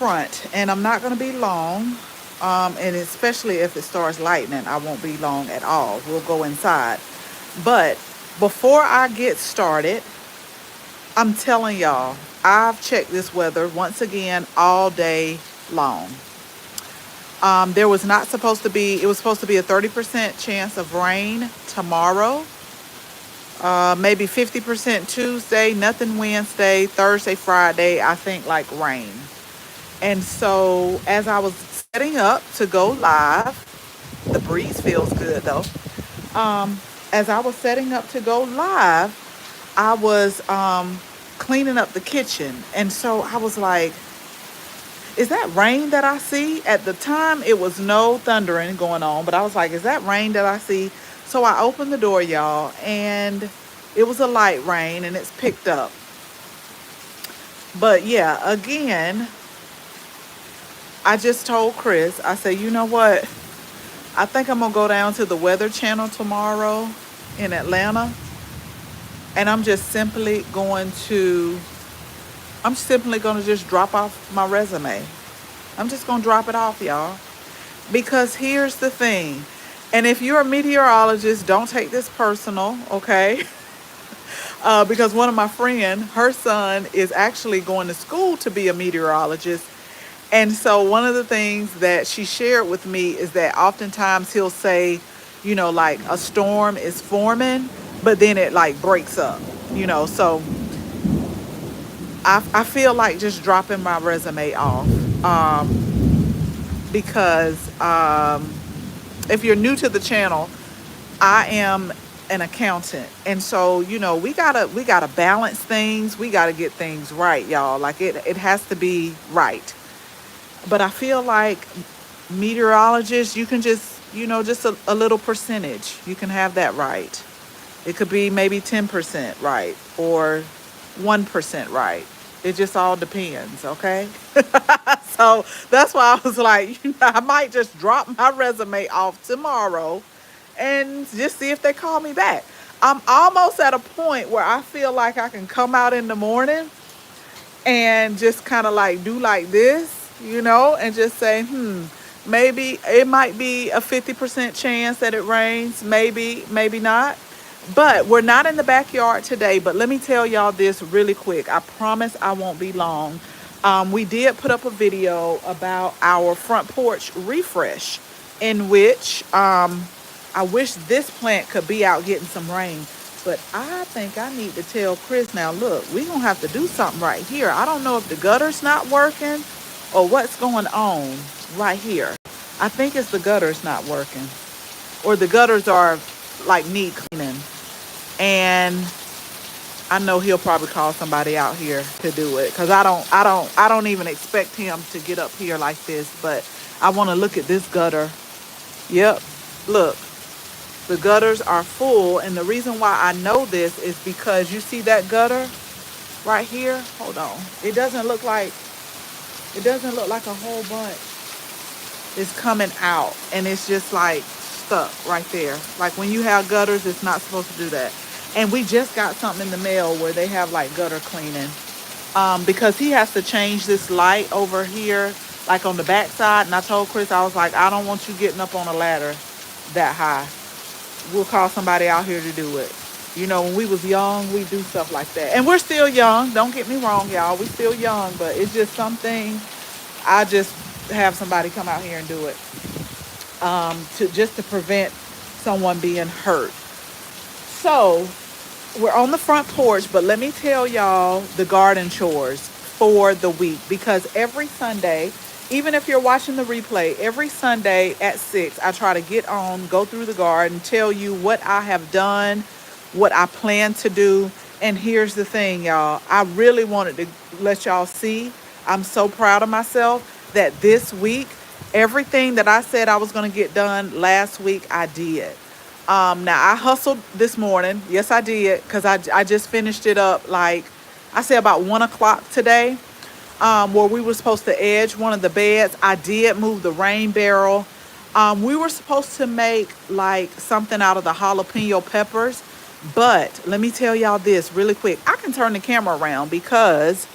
front, and I'm not going to be long. And especially if it starts lightning, I won't be long at all. We'll go inside. But before I get started, I'm telling y'all, I've checked this weather once again all day long. There was not supposed to be, it was supposed to be a 30% chance of rain tomorrow, maybe 50% Tuesday, nothing Wednesday, Thursday, Friday, I think like rain. And so as I was setting up to go live, the breeze feels good though. As I was setting up to go live, I was cleaning up the kitchen. And so I was like, is that rain that I see? At the time, it was no thundering going on, but I was like, is that rain that I see? So I opened the door, y'all, and it was a light rain and it's picked up. But yeah, again, I just told Chris, I said, you know what? I think I'm going to go down to the Weather Channel tomorrow in Atlanta. And I'm simply going to just drop off my resume. I'm just going to drop it off, y'all. Because here's the thing. And if you're a meteorologist, don't take this personal, okay? Because one of my friends, her son is actually going to school to be a meteorologist. And so one of the things that she shared with me is that oftentimes he'll say, like a storm is forming, but then it like breaks up, So I feel like just dropping my resume off, because if you're new to the channel, I am an accountant, and so we gotta balance things. We gotta get things right, y'all. Like it has to be right. But I feel like meteorologists, you can just just a little percentage. You can have that right. It could be maybe 10% right or 1% right. It just all depends, okay? So that's why I was like, I might just drop my resume off tomorrow and just see if they call me back. I'm almost at a point where I feel like I can come out in the morning and just kind of like do like this, and just say, maybe it might be a 50% chance that it rains, maybe not. But we're not in the backyard today. But let me tell y'all this really quick. I promise I won't be long. We did put up a video about our front porch refresh, in which I wish this plant could be out getting some rain. But I think I need to tell Chris now, look, we're going to have to do something right here. I don't know if the gutter's not working or what's going on right here. I think it's the gutters not working, or the gutters are like need cleaning. And I know he'll probably call somebody out here to do it, because I don't even expect him to get up here like this. But I want to look at this gutter. Yep, look, the gutters are full. And the reason why I know this is because you see that gutter right here. Hold on. It doesn't look like a whole bunch is coming out, and it's just like stuck right there. Like when you have gutters, it's not supposed to do that. And we just got something in the mail where they have like gutter cleaning, because he has to change this light over here, like on the back side. And I told Chris, I was like, I don't want you getting up on a ladder that high. We'll call somebody out here to do it. When we was young, we do stuff like that. And we're still young. Don't get me wrong, y'all. We still young, but it's just something I just have somebody come out here and do it, to prevent someone being hurt. So we're on the front porch, but let me tell y'all the garden chores for the week, because every Sunday, even if you're watching the replay, every Sunday at 6, I try to get on, go through the garden, tell you what I have done, what I plan to do. And here's the thing, y'all. I really wanted to let y'all see. I'm so proud of myself that this week, everything that I said I was going to get done last week, I did. Now I hustled this morning. Yes, I did. Because I just finished it up, like I say, about 1 o'clock today, where we were supposed to edge one of the beds. I did move the rain barrel. We were supposed to make like something out of the jalapeno peppers. But let me tell y'all this really quick. I can turn the camera around because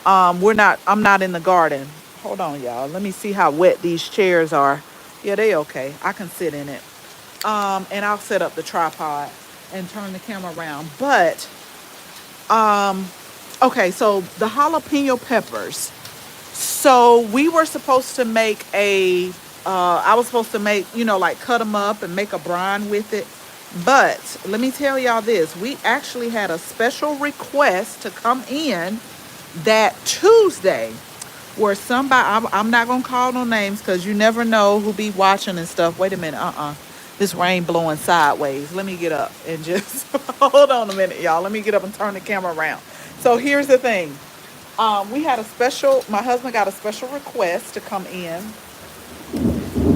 I'm not in the garden. Hold on, y'all. Let me see how wet these chairs are. Yeah, they okay. I can sit in it. And I'll set up the tripod and turn the camera around. But okay, so the jalapeno peppers. So we were supposed to make I was supposed to make, like cut them up and make a brine with it. But let me tell y'all this. We actually had a special request to come in that Tuesday where somebody, I'm not going to call no names because you never know who be watching and stuff. Wait a minute. This rain blowing sideways. Let me get up and just hold on a minute, y'all. Let me get up and turn the camera around. So here's the thing. My husband got a special request to come in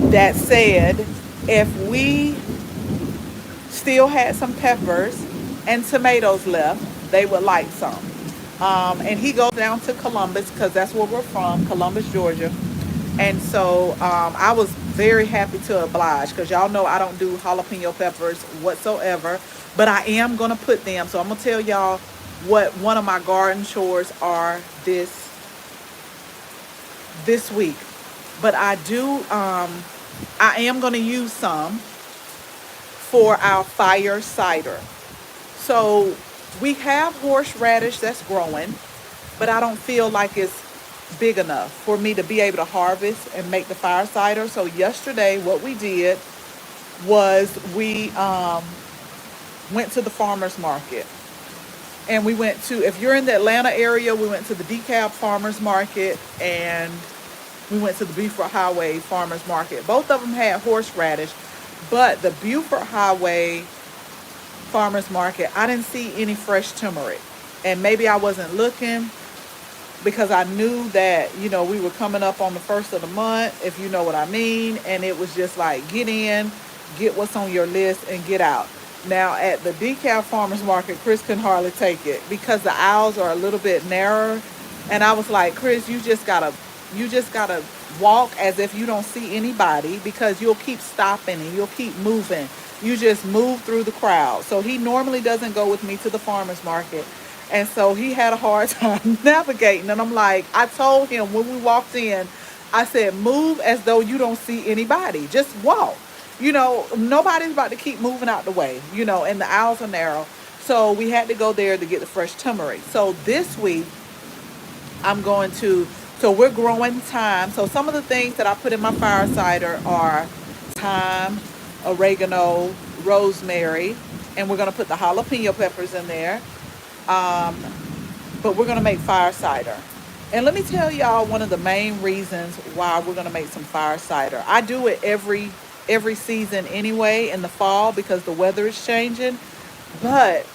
that said if we still had some peppers and tomatoes left, they would like some. And he goes down to Columbus because that's where we're from, Columbus, Georgia. And so I was very happy to oblige because y'all know I don't do jalapeno peppers whatsoever, but I am going to put them. So I'm going to tell y'all what one of my garden chores are this week. But I am going to use some for our fire cider. So we have horseradish that's growing, but I don't feel like it's big enough for me to be able to harvest and make the fire cider. So yesterday what we did was we went to the farmer's market. And we went to, if you're in the Atlanta area, we went to the DeKalb Farmers Market and we went to the Beaufort Highway Farmers Market. Both of them had horseradish, but the Beaufort Highway Farmers Market, I didn't see any fresh turmeric. And maybe I wasn't looking because I knew that, we were coming up on the first of the month, if you know what I mean. And it was just like, get in, get what's on your list and get out. Now at the DeKalb Farmers Market, Chris couldn't hardly take it because the aisles are a little bit narrower. And I was like, Chris, you just gotta walk as if you don't see anybody because you'll keep stopping and you'll keep moving. You just move through the crowd. So he normally doesn't go with me to the farmer's market. And so he had a hard time navigating. And I'm like, I told him when we walked in, I said, move as though you don't see anybody. Just walk. Nobody's about to keep moving out the way, and the aisles are narrow. So we had to go there to get the fresh turmeric. So this week, so we're growing thyme. So some of the things that I put in my fire cider are thyme, oregano, rosemary, and we're going to put the jalapeno peppers in there. But we're going to make fire cider. And let me tell y'all one of the main reasons why we're going to make some fire cider. I do it every season anyway in the fall because the weather is changing. But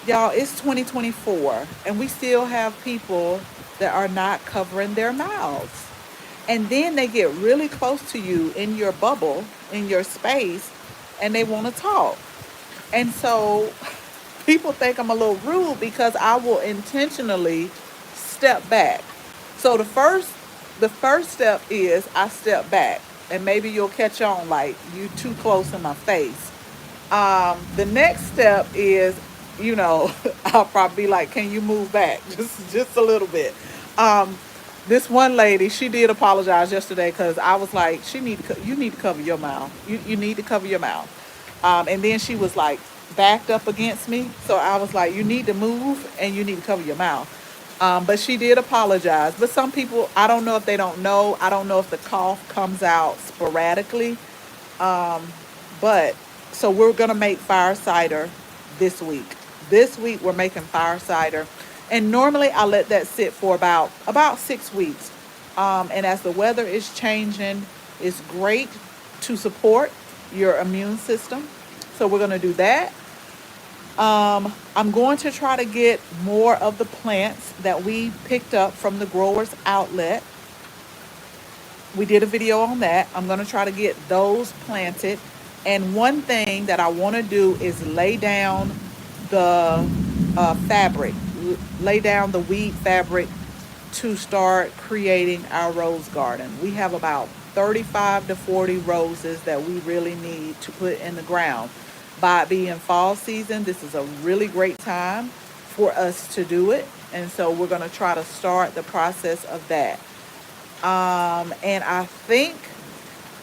y'all, it's 2024 and we still have people that are not covering their mouths. And then they get really close to you in your bubble, in your space, and they want to talk. And so people think I'm a little rude because I will intentionally step back. So the first step is I step back. And maybe you'll catch on like you too close in my face. The next step is, I'll probably be like, can you move back just a little bit? This one lady, she did apologize yesterday because I was like, you need to cover your mouth. You need to cover your mouth. And then she was like backed up against me. So I was like, you need to move and you need to cover your mouth. But she did apologize. But some people, I don't know if they don't know. I don't know if the cough comes out sporadically. But so we're going to make fire cider this week. This week we're making fire cider. And normally I let that sit for about 6 weeks. And as the weather is changing, it's great to support your immune system. So we're going to do that. I'm going to try to get more of the plants that we picked up from the growers outlet. We did a video on that. I'm going to try to get those planted. And one thing that I want to do is lay down the fabric, lay down the weed fabric to start creating our rose garden. We have about 35 to 40 roses that we really need to put in the ground. By it being fall season, this is a really great time for us to do it. And so we're going to try to start the process of that. And I think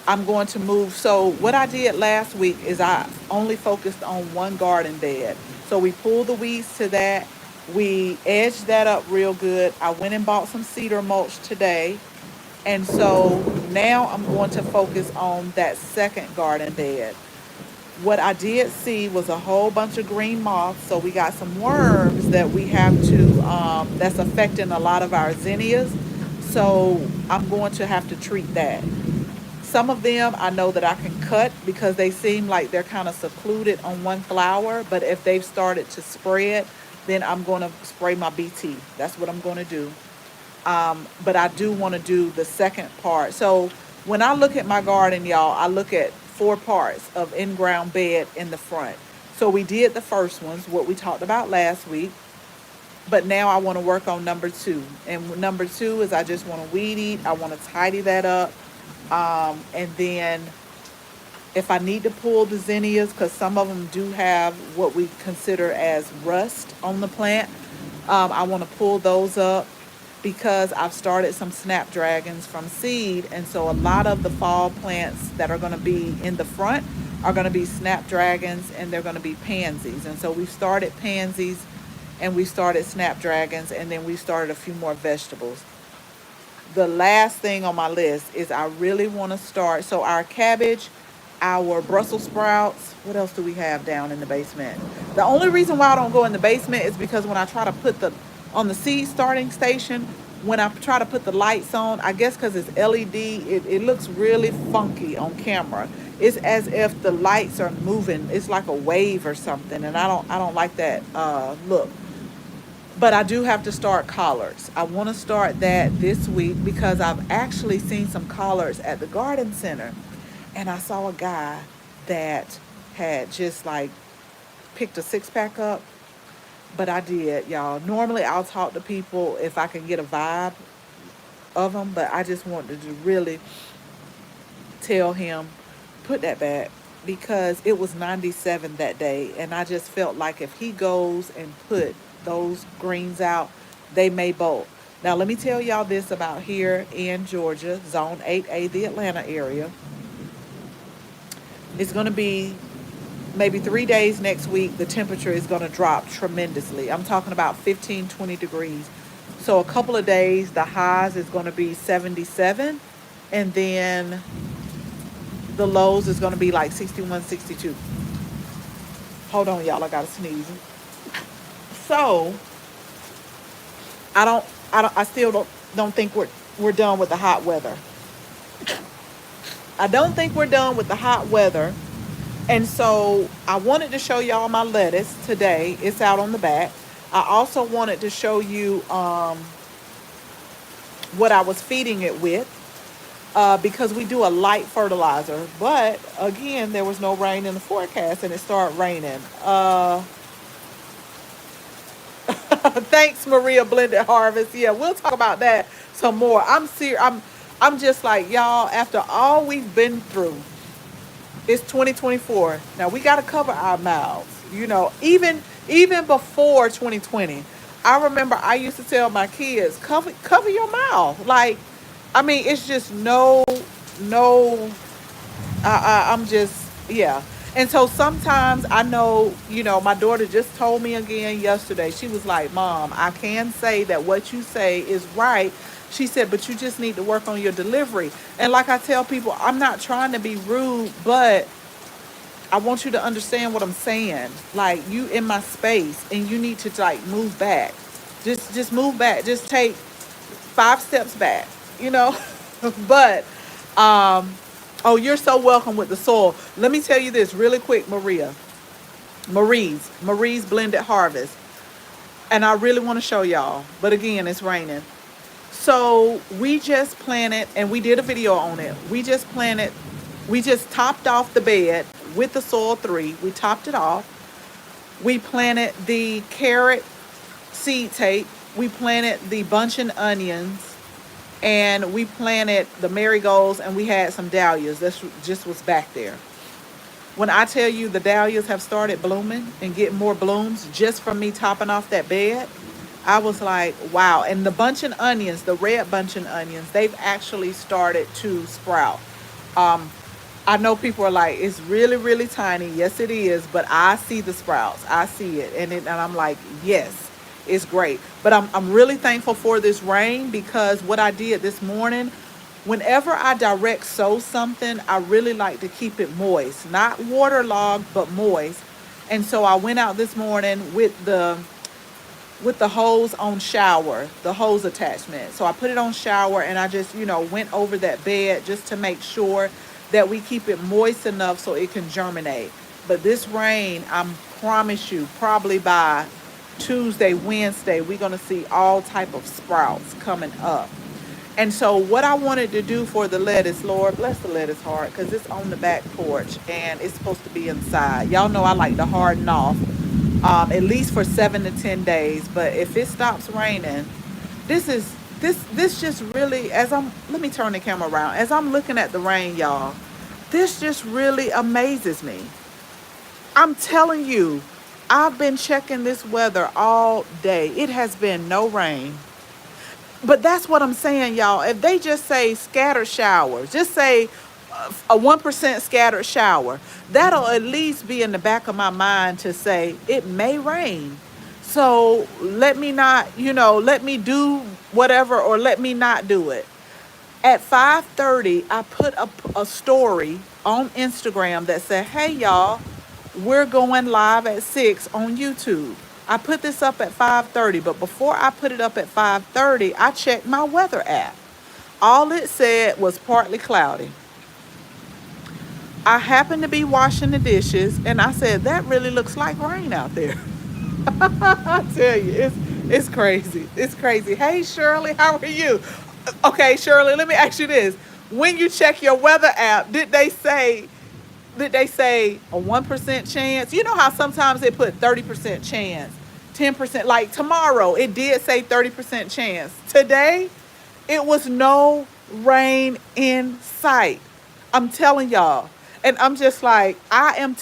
I'm going to move. So what I did last week is I only focused on one garden bed. So we pulled the weeds to that. We edged that up real good. I went and bought some cedar mulch today. And so now I'm going to focus on that second garden bed. What I did see was a whole bunch of green moths. So we got some worms that we have to, that's affecting a lot of our zinnias. So I'm going to have to treat that. Some of them I know that I can cut because they seem like they're kind of secluded on one flower. But if they've started to spread, then I'm going to spray my BT. That's what I'm going to do. But I do want to do the second part. So when I look at my garden, y'all, I look at four parts of in-ground bed in the front. So we did the first ones, what we talked about last week. But now I want to work on number two. And number two is I just want to weed eat. I want to tidy that up. And then if I need to pull the zinnias, because some of them do have what we consider as rust on the plant, I want to pull those up because I've started some snapdragons from seed. And so a lot of the fall plants that are going to be in the front are going to be snapdragons and they're going to be pansies. And so we've started pansies and we started snapdragons and then we started a few more vegetables. The last thing on my list is I really want to start. So our cabbage, our Brussels sprouts, what else do we have down in the basement? The only reason why I don't go in the basement is because when I try to put the, on the seed starting station, when I try to put the lights on, I guess because it's LED, it looks really funky on camera. It's as if the lights are moving. It's like a wave or something, and I don't like that look. But I do have to start collards. I want to start that this week because I've actually seen some collards at the garden center. And I saw a guy that had just like picked a six pack up. But I did, y'all. Normally I'll talk to people if I can get a vibe of them. But I just wanted to really tell him, put that back. Because it was 97 that day. And I just felt like if he goes and put those greens out, they may bolt. Now let me tell y'all this about here in Georgia, zone 8A, the Atlanta area. It's going to be maybe 3 days next week. The temperature is going to drop tremendously. I'm talking about 15, 20 degrees. So a couple of days, the highs is going to be 77. And then the lows is going to be like 61, 62. Hold on, y'all. I got to sneeze. So I still don't think we're done with the hot weather. I don't think we're done with the hot weather. And so I wanted to show y'all my lettuce today. It's out on the back. I also wanted to show you what I was feeding it with because we do a light fertilizer. But again, there was no rain in the forecast and it started raining. Thanks, Maria Blended Harvest. Yeah, we'll talk about that some more. I'm serious. I'm just like, y'all, after all we've been through, it's 2024. Now we got to cover our mouths. You know, even before 2020, I remember I used to tell my kids, cover your mouth. Like, I mean, it's just no. I'm just, yeah. And so sometimes I know, you know, my daughter just told me again yesterday. She was like, Mom, I can say that what you say is right. She said, but you just need to work on your delivery. And like I tell people, I'm not trying to be rude, but I want you to understand what I'm saying. Like, you in my space and you need to like move back. Just move back. Just take 5 steps back, you know. But oh, you're so welcome with the soil. Let me tell you this really quick, Marie's Blended Harvest. And I really want to show y'all. But again, it's raining. So we just planted, and we did a video on it. We just topped off the bed with the soil 3. We topped it off. We planted the carrot seed tape. We planted the bunching onions. And we planted the marigolds, and we had some dahlias. This just was back there. When I tell you the dahlias have started blooming and getting more blooms just from me topping off that bed, I was like, wow. And the buncheon onions, the red buncheon onions, they've actually started to sprout. Um, I know people are like, it's really, really tiny. Yes, it is. But I see the sprouts. I see it. And I'm like, yes, it's great. But I'm really thankful for this rain, because what I did this morning, whenever I direct sow something, I really like to keep it moist, not waterlogged, but moist. And so I went out this morning with the hose on shower, the hose attachment. So I put it on shower, and I just, went over that bed just to make sure that we keep it moist enough so it can germinate. But this rain, I promise you, probably by Tuesday, Wednesday, we're going to see all type of sprouts coming up. And so what I wanted to do for the lettuce, Lord, bless the lettuce heart, because it's on the back porch and it's supposed to be inside. Y'all know I like to harden off, at least for 7 to 10 days. But if it stops raining, this just really, let me turn the camera around. As I'm looking at the rain, y'all, this just really amazes me. I'm telling you, I've been checking this weather all day. It has been no rain. But that's what I'm saying, y'all. If they just say scattered showers, just say a 1% scattered shower, that'll at least be in the back of my mind to say it may rain. So let me not, let me do whatever, or let me not do it. At 5:30, I put a story on Instagram that said, hey, y'all, we're going live at 6 on YouTube. I put this up at 5:30, but before I put it up at 5:30, I checked my weather app. All it said was partly cloudy. I happened to be washing the dishes, and I said, that really looks like rain out there. I tell you, it's crazy. It's crazy. Hey, Shirley, how are you? Okay, Shirley, let me ask you this. When you check your weather app, did they say a 1% chance? You know how sometimes they put 30% chance, 10%. Like tomorrow, it did say 30% chance. Today, it was no rain in sight. I'm telling y'all. And I'm just like, I'm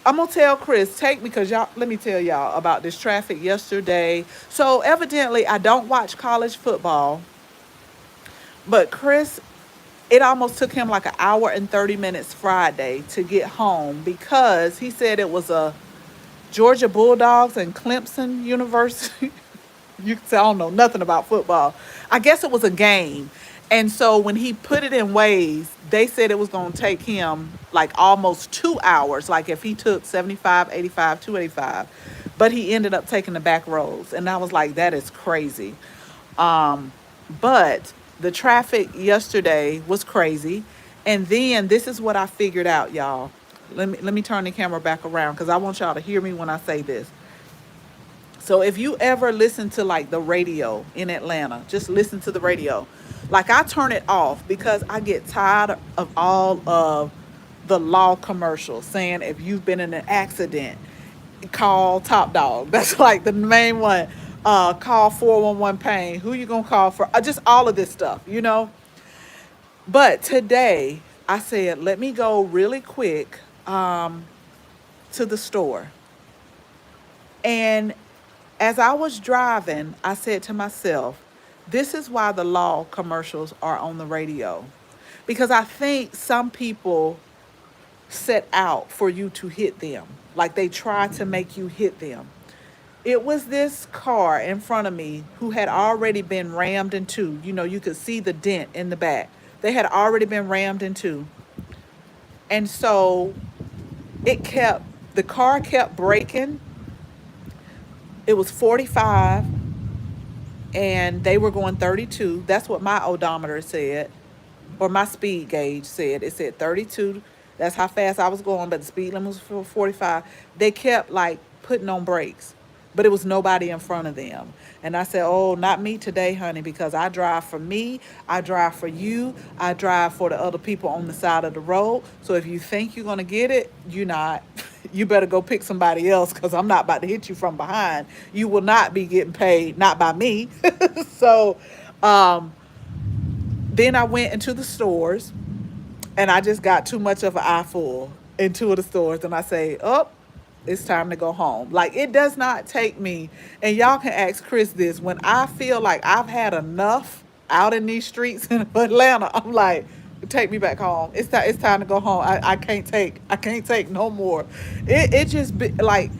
gonna tell Chris, take me, because y'all, let me tell y'all about this traffic yesterday. So evidently I don't watch college football, but Chris, it almost took him like an hour and 30 minutes Friday to get home, because he said it was a Georgia Bulldogs and Clemson University. You can say I don't know nothing about football. I guess it was a game. And so when he put it in Waze, they said it was going to take him like almost 2 hours, like if he took 75, 85, 285. But he ended up taking the back roads. And I was like, that is crazy. Um, but the traffic yesterday was crazy. And then this is what I figured out, y'all. Let me turn the camera back around, because I want y'all to hear me when I say this. So if you ever listen to like the radio in Atlanta, just listen to the radio. Like I turn it off because I get tired of all of the law commercials saying if you've been in an accident, call Top Dog. That's like the main one. Call 411 pain. Who you gonna call for? Just all of this stuff. But today I said, let me go really quick to the store. And as I was driving, I said to myself, this is why the law commercials are on the radio. Because I think some people set out for you to hit them. Like they try to make you hit them. It was this car in front of me who had already been rammed into. You could see the dent in the back. They had already been rammed into. And so the car kept braking. It was 45 and they were going 32. That's what my odometer said, or my speed gauge said. It said 32. That's how fast I was going, but the speed limit was 45. They kept like putting on brakes, but it was nobody in front of them. And I said, oh, not me today, honey, because I drive for me, I drive for you, I drive for the other people on the side of the road. So if you think you're going to get it, you're not. You better go pick somebody else, because I'm not about to hit you from behind. You will not be getting paid, not by me. So then I went into the stores, and I just got too much of an eyeful in two of the stores. And I say, oh, it's time to go home. Like, it does not take me, and y'all can ask Chris this, when I feel like I've had enough out in these streets in Atlanta, I'm like, take me back home. It's time to go home. I can't take no more. It just be like,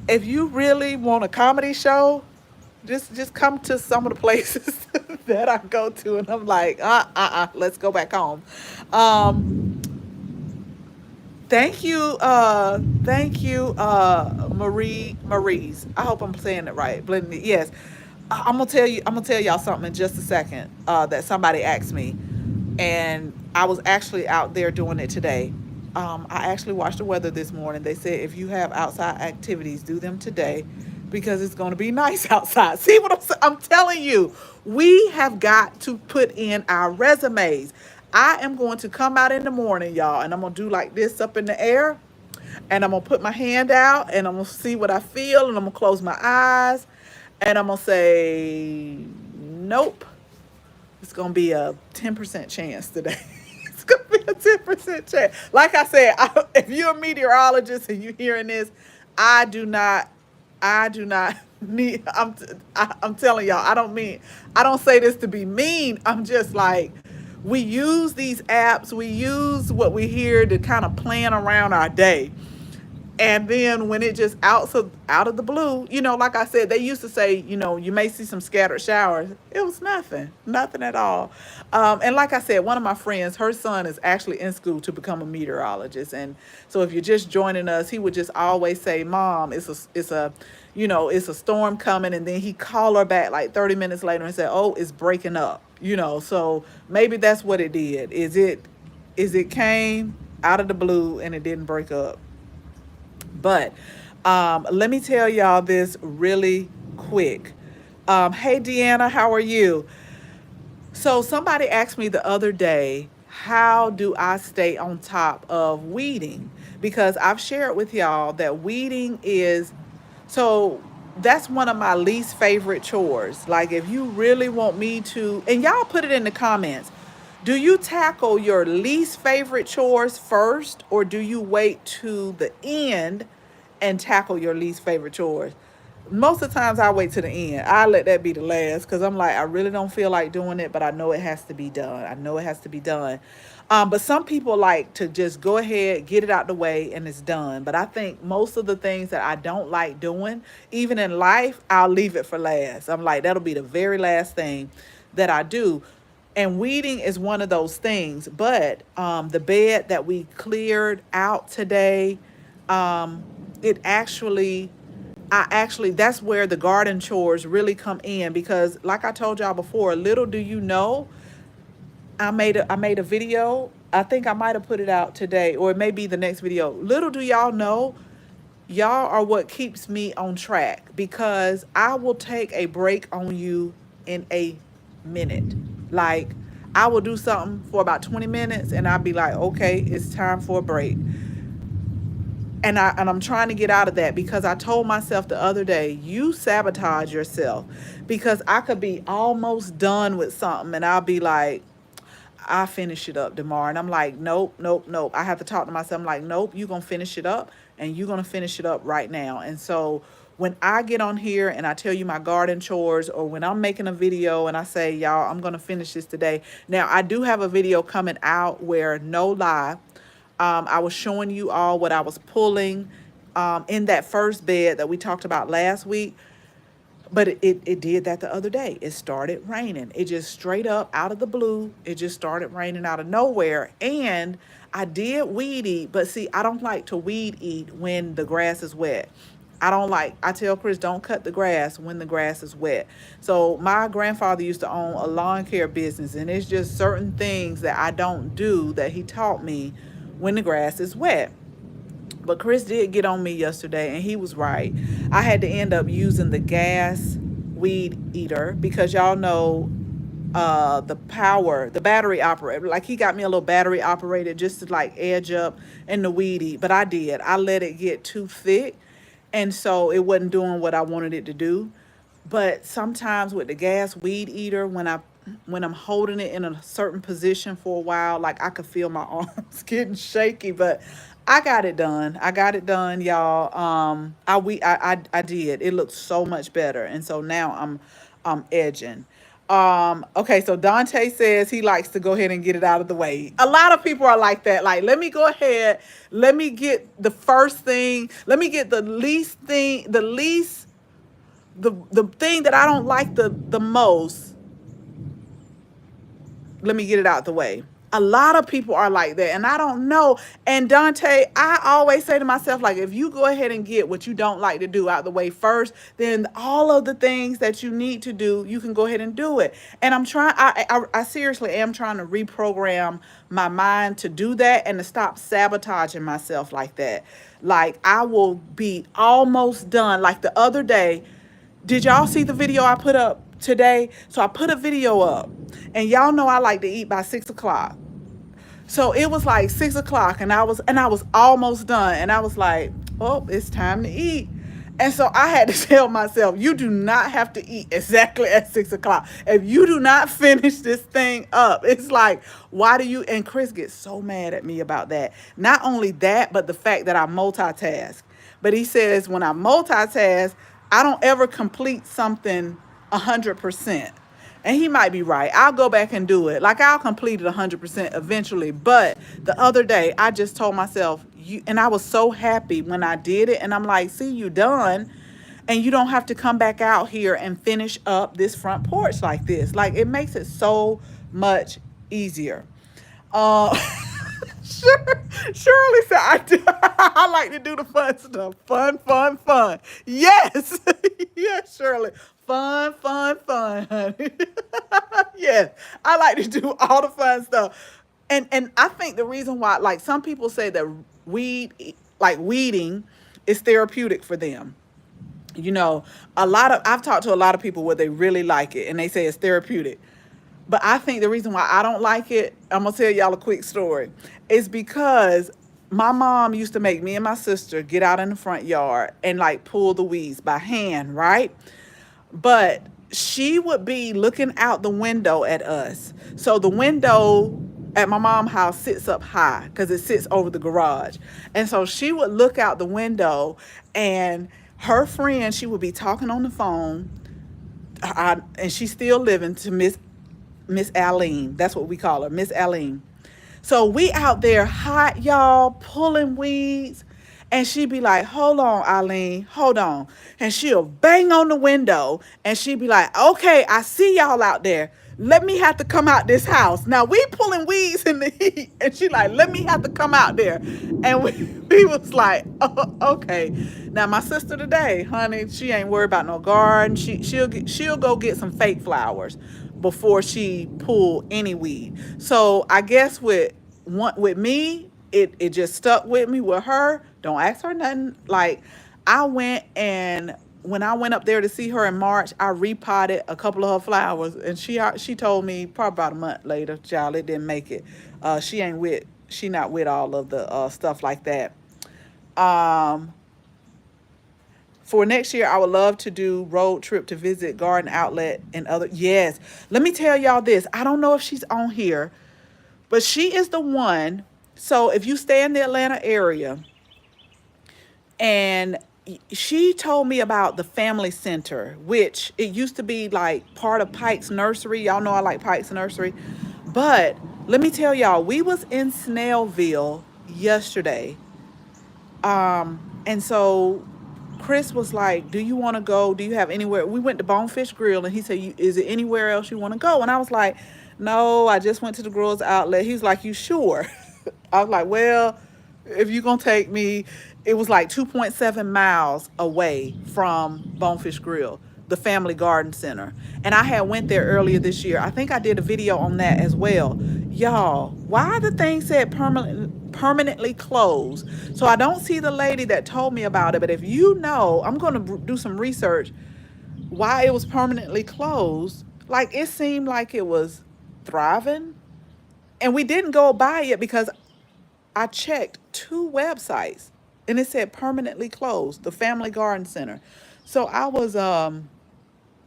if you really want a comedy show, just come to some of the places that I go to, and I'm like, let's go back home. Um, thank you, Marie's. I hope I'm saying it right. Blending, yes. I'm gonna tell y'all something in just a second. That somebody asked me, and I was actually out there doing it today. I actually watched the weather this morning. They said if you have outside activities, do them today because it's going to be nice outside. See what I'm telling you? We have got to put in our resumes. I am going to come out in the morning, y'all, and I'm going to do like this up in the air, and I'm going to put my hand out, and I'm going to see what I feel, and I'm going to close my eyes, and I'm going to say, nope, it's gonna be a 10% chance today. It's gonna be a 10% chance. Like I said, if you're a meteorologist and you're hearing this, I do not, I do not need. I'm telling y'all, I don't say this to be mean. I'm just like, we use these apps, we use what we hear to kind of plan around our day. And then when it just out of the blue, like I said, they used to say, you may see some scattered showers. It was nothing, nothing at all. And like I said, one of my friends, her son is actually in school to become a meteorologist. And so if you're just joining us, he would just always say, "Mom, it's a storm coming." And then he call her back like 30 minutes later and say, "Oh, it's breaking up." So maybe that's what it did. Is it came out of the blue and it didn't break up. But let me tell y'all this really quick. Hey, Deanna, how are you? So somebody asked me the other day, how do I stay on top of weeding? Because I've shared with y'all that weeding is, so that's one of my least favorite chores. Like, if you really want me to, and y'all put it in the comments, do you tackle your least favorite chores first, or do you wait to the end and tackle your least favorite chores? Most of the times I wait to the end. I let that be the last because I'm like, I really don't feel like doing it, but I know it has to be done. I know it has to be done. But some people like to just go ahead, get it out the way, and it's done. But I think most of the things that I don't like doing, even in life, I'll leave it for last. I'm like, that'll be the very last thing that I do. And weeding is one of those things. But the bed that we cleared out today, um, it actually that's where the garden chores really come in, because like I told y'all before, little do you know, I made a video. I think I might have put it out today, or it may be the next video. Little do y'all know, y'all are what keeps me on track, because I will take a break on you in a minute. Like, I will do something for about 20 minutes and I'll be like, okay, it's time for a break. And I'm trying to get out of that, because I told myself the other day, you sabotage yourself, because I could be almost done with something and I'll be like, I'll finish it up tomorrow. And I'm like, nope, nope, nope. I have to talk to myself. I'm like, nope, you're going to finish it up, and you're going to finish it up right now. And so when I get on here and I tell you my garden chores, or when I'm making a video and I say, y'all, I'm going to finish this today. Now, I do have a video coming out where, no lie, I was showing you all what I was pulling in that first bed that we talked about last week. But it did that the other day. It started raining. It just straight up out of the blue. It just started raining out of nowhere. And I did weed eat. But see, I don't like to weed eat when the grass is wet. I tell Chris, don't cut the grass when the grass is wet. So my grandfather used to own a lawn care business. And it's just certain things that I don't do that he taught me when the grass is wet. But Chris did get on me yesterday, and he was right. I had to end up using the gas weed eater, because y'all know the battery operated. Like, he got me a little battery operated just to like edge up in the weed eat. But I let it get too thick, and so it wasn't doing what I wanted it to do. But sometimes with the gas weed eater, when when I'm holding it in a certain position for a while, like I could feel my arms getting shaky, but I got it done. I got it done, y'all. I did. It looked so much better, and so now I'm edging. Okay, so Dante says he likes to go ahead and get it out of the way. A lot of people are like that. Like, let me go ahead, let me get the first thing, let me get the thing that I don't like the most, let me get it out the way. A lot of people are like that, and I don't know. And Dante, I always say to myself, like, if you go ahead and get what you don't like to do out the way first, then all of the things that you need to do, you can go ahead and do it. And I'm trying, I seriously am trying to reprogram my mind to do that and to stop sabotaging myself like that. Like, I will be almost done. Like the other day, did y'all see the video I put up today? So I put a video up, and y'all know I like to eat by 6 o'clock. So it was like 6 o'clock, and I was almost done, and I was like, oh, it's time to eat. And so I had to tell myself, you do not have to eat exactly at 6 o'clock. If you do not finish this thing up, it's like, why do you? And Chris gets so mad at me about that. Not only that, but the fact that I multitask. But he says when I multitask, I don't ever complete something 100%. And he might be right. I'll go back and do it. Like, I'll complete it 100% eventually. But the other day, I just told myself, you, and I was so happy when I did it. And I'm like, see, you done. And you don't have to come back out here and finish up this front porch like this. Like, it makes it so much easier. Uh, sure, Shirley said, I like to do the fun stuff. Fun, fun, fun. Yes. Yes, Shirley. Fun, fun, fun, honey. Yes. I like to do all the fun stuff. And I think the reason why, like, some people say that weeding is therapeutic for them. You know, I've talked to a lot of people where they really like it and they say it's therapeutic. But I think the reason why I don't like it, I'm gonna tell y'all a quick story, is because my mom used to make me and my sister get out in the front yard and like pull the weeds by hand, right? But she would be looking out the window at us. So the window at my mom's house sits up high because it sits over the garage. And so she would look out the window, and her friend, she would be talking on the phone, and she's still living, to Miss Aline. That's what we call her, Miss Aline. So we out there hot, y'all, pulling weeds. And she'd be like, hold on, Eileen, hold on. And she'll bang on the window and she'd be like, okay, I see y'all out there. Let me have to come out this house. Now we pulling weeds in the heat. And she like, let me have to come out there. And we was like, oh, okay. Now my sister today, honey, she ain't worried about no garden. She'll go get some fake flowers before she pull any weed. So I guess with me, it just stuck with me. With her, don't ask her nothing. Like, I went, and when I went up there to see her in March, I repotted a couple of her flowers, and she told me probably about a month later, child, it didn't make it. She not with all of the stuff like that. Um, for next year, I would love to do road trip to visit garden outlet and other. Yes, let me tell y'all this. I don't know if she's on here, but she is the one. So if you stay in the Atlanta area, and she told me about the family center, which it used to be like part of Pike's Nursery. Y'all know I like Pike's Nursery. But let me tell y'all, we was in Snellville yesterday. And so Chris was like, do you want to go? Do you have anywhere? We went to Bonefish Grill, and he said, is it anywhere else you want to go? And I was like, no, I just went to the Growers Outlet. He's like, you sure? I was like, well, if you're going to take me, it was like 2.7 miles away from Bonefish Grill, the Family Garden Center. And I had went there earlier this year. I think I did a video on that as well. Y'all, why the thing said permanently closed? So I don't see the lady that told me about it, but if you know, I'm going to do some research why it was permanently closed. Like, it seemed like it was thriving, and we didn't go by it because I checked two websites and it said permanently closed, the Family Garden Center. So I was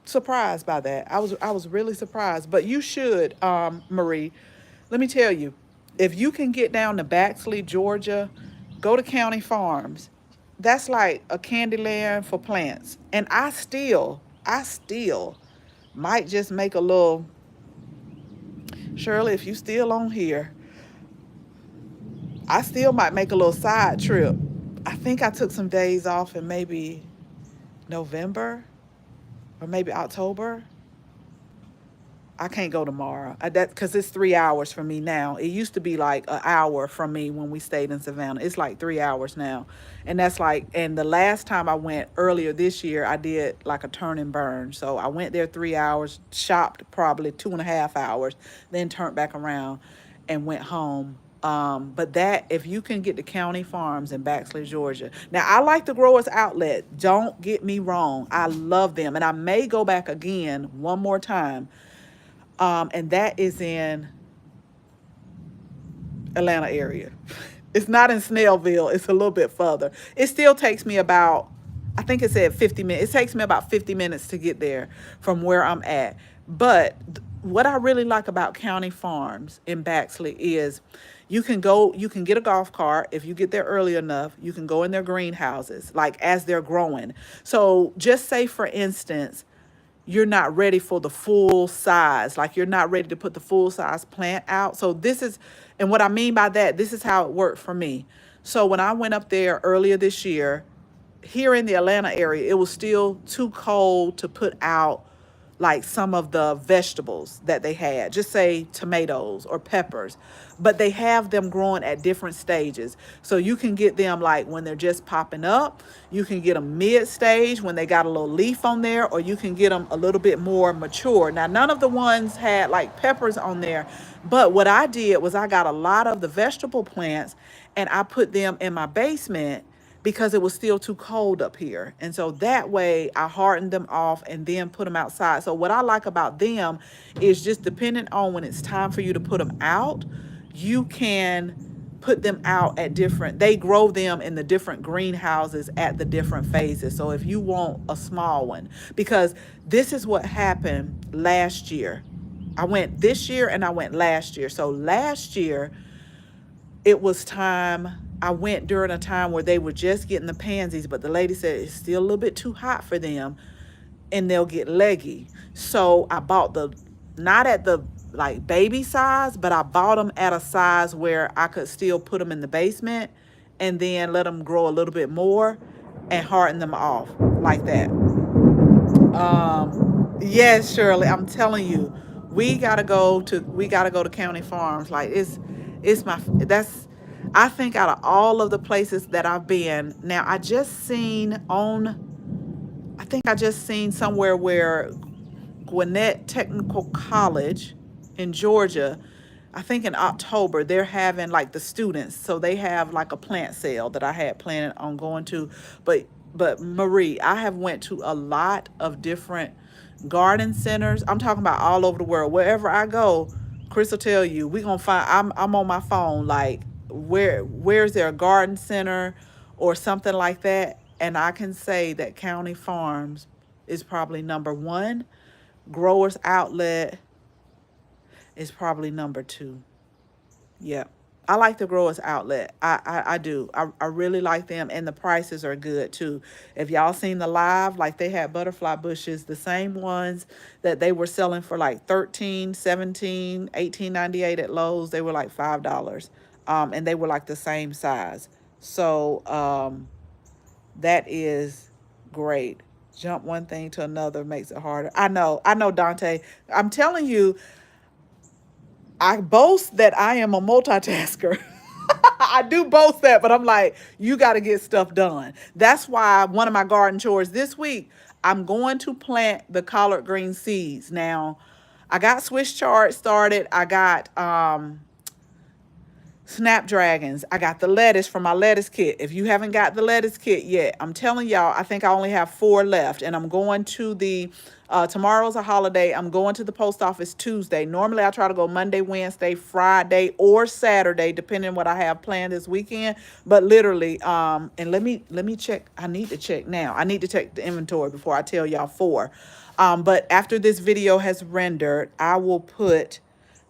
surprised by that. I was really surprised. But you should, Marie. Let me tell you, if you can get down to Baxley, Georgia, go to County Farms. That's like a candy land for plants. And I still might just make a little, Shirley, if you still on here, I still might make a little side trip. I think I took some days off in maybe November or maybe October. I can't go tomorrow. That because it's 3 hours from me now. It used to be like an hour from me when we stayed in Savannah. It's like 3 hours now, and that's like. And the last time I went earlier this year, I did like a turn and burn. So I went there 3 hours, shopped probably 2.5 hours, then turned back around, and went home. But that if you can get to County Farms in Baxley, Georgia. Now I like the Growers Outlet. Don't get me wrong. I love them, and I may go back again one more time, and that is in Atlanta area. It's not in Snellville. It's a little bit further. It still takes me about, I think it said 50 minutes. It takes me about 50 minutes to get there from where I'm at. But what I really like about County Farms in Baxley is you can get a golf cart if you get there early enough. You can go in their greenhouses, like as they're growing. So just say, for instance, you're not ready for the full size, like you're not ready to put the full size plant out. So this is, and what I mean by that, this is how it worked for me. So when I went up there earlier this year, here in the Atlanta area, it was still too cold to put out like some of the vegetables that they had, just say tomatoes or peppers, but they have them growing at different stages. So you can get them like when they're just popping up, you can get them mid stage when they got a little leaf on there, or you can get them a little bit more mature. Now, none of the ones had like peppers on there, but what I did was I got a lot of the vegetable plants and I put them in my basement because it was still too cold up here. And so that way I hardened them off and then put them outside. So what I like about them is just depending on when it's time for you to put them out, you can put them out at different, they grow them in the different greenhouses at the different phases. So if you want a small one, because this is what happened last year. I went this year and I went last year. So last year, it was time, I went during a time where they were just getting the pansies, but the lady said it's still a little bit too hot for them and they'll get leggy. So I bought the, not at the like baby size, but I bought them at a size where I could still put them in the basement and then let them grow a little bit more and harden them off like that. Yes, Shirley, I'm telling you, we gotta go to County Farms. Like it's my that's I think out of all of the places that I've been, now I think I just seen somewhere where Gwinnett Technical College in Georgia, I think in October, they're having like the students. So they have like a plant sale that I had planned on going to. But Marie, I have went to a lot of different garden centers. I'm talking about all over the world. Wherever I go, Chris will tell you, we gonna find I'm on my phone, like where's there a garden center or something like that? And I can say that County Farms is probably number one. Growers Outlet is probably number two. Yeah. I like the Growers Outlet. I do. I really like them, and the prices are good too. If y'all seen the live, like they had butterfly bushes, the same ones that they were selling for like 13, 17, 18.98 at Lowe's, they were like $5. And they were like the same size. So that is great. Jump one thing to another makes it harder. I know, Dante. I'm telling you, I boast that I am a multitasker. I do boast that, but I'm like, you got to get stuff done. That's why one of my garden chores this week, I'm going to plant the collard green seeds. Now, I got Swiss chard started. I got Snapdragons. I got the lettuce from my lettuce kit. If you haven't got the lettuce kit yet, I'm telling y'all, I think I only have 4 left. And I'm going to the, tomorrow's a holiday. I'm going to the post office Tuesday. Normally I try to go Monday, Wednesday, Friday, or Saturday, depending on what I have planned this weekend. But literally, and let me check. I need to check now. I need to check the inventory before I tell y'all 4. But after this video has rendered, I will put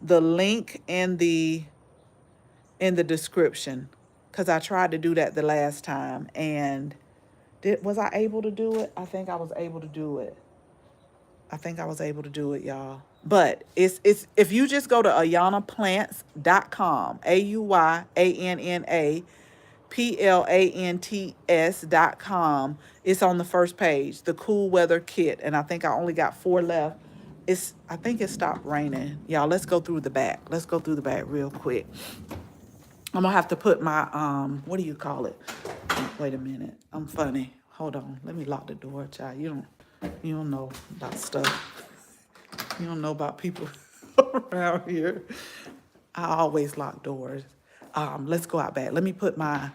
the link in the description, because I tried to do that the last time, and was I able to do it? I think I was able to do it. I think I was able to do it, y'all. But it's if you just go to auyannaplants.com, AUYANNAPLANTS.com, it's on the first page, the cool weather kit, and I think I only got 4 left. I think it stopped raining. Y'all, let's go through the back. Let's go through the back real quick. I'm gonna have to put my what do you call it? Wait a minute. I'm funny. Hold on. Let me lock the door, child. You don't know about stuff. You don't know about people around here. I always lock doors. Let's go out back. Let me put my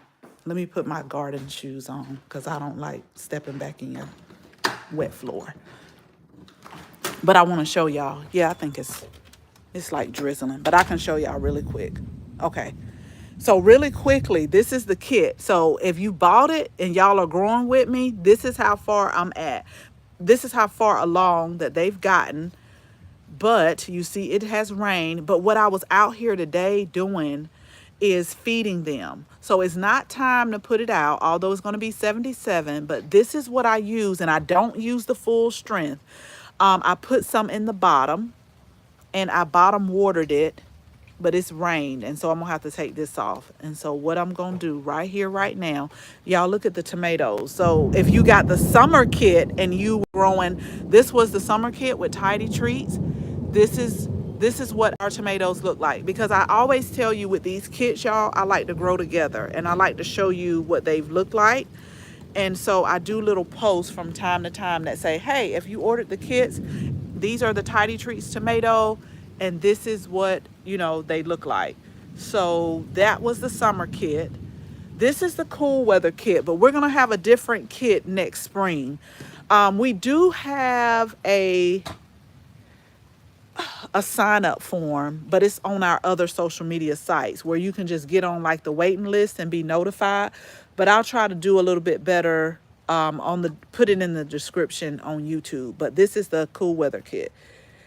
garden shoes on, because I don't like stepping back in your wet floor. But I want to show y'all. Yeah, I think it's like drizzling, but I can show y'all really quick. Okay. So really quickly, this is the kit. So if you bought it and y'all are growing with me, this is how far I'm at. This is how far along that they've gotten. But you see, it has rained. But what I was out here today doing is feeding them. So it's not time to put it out, although it's going to be 77. But this is what I use, and I don't use the full strength. I put some in the bottom, and I bottom watered it, but it's rained, and so I'm gonna have to take this off. And so what I'm gonna do right here, right now, y'all look at the tomatoes. So if you got the summer kit and you growing, this was the summer kit with tidy treats. This is what our tomatoes look like, because I always tell you with these kits, y'all, I like to grow together, and I like to show you what they've looked like. And so I do little posts from time to time that say, hey, if you ordered the kits, these are the tidy treats tomato, and this is what, they look like. So that was the summer kit. This is the cool weather kit, but we're going to have a different kit next spring. We do have a sign up form, but it's on our other social media sites where you can just get on like the waiting list and be notified. But I'll try to do a little bit better put it in the description on YouTube. But this is the cool weather kit.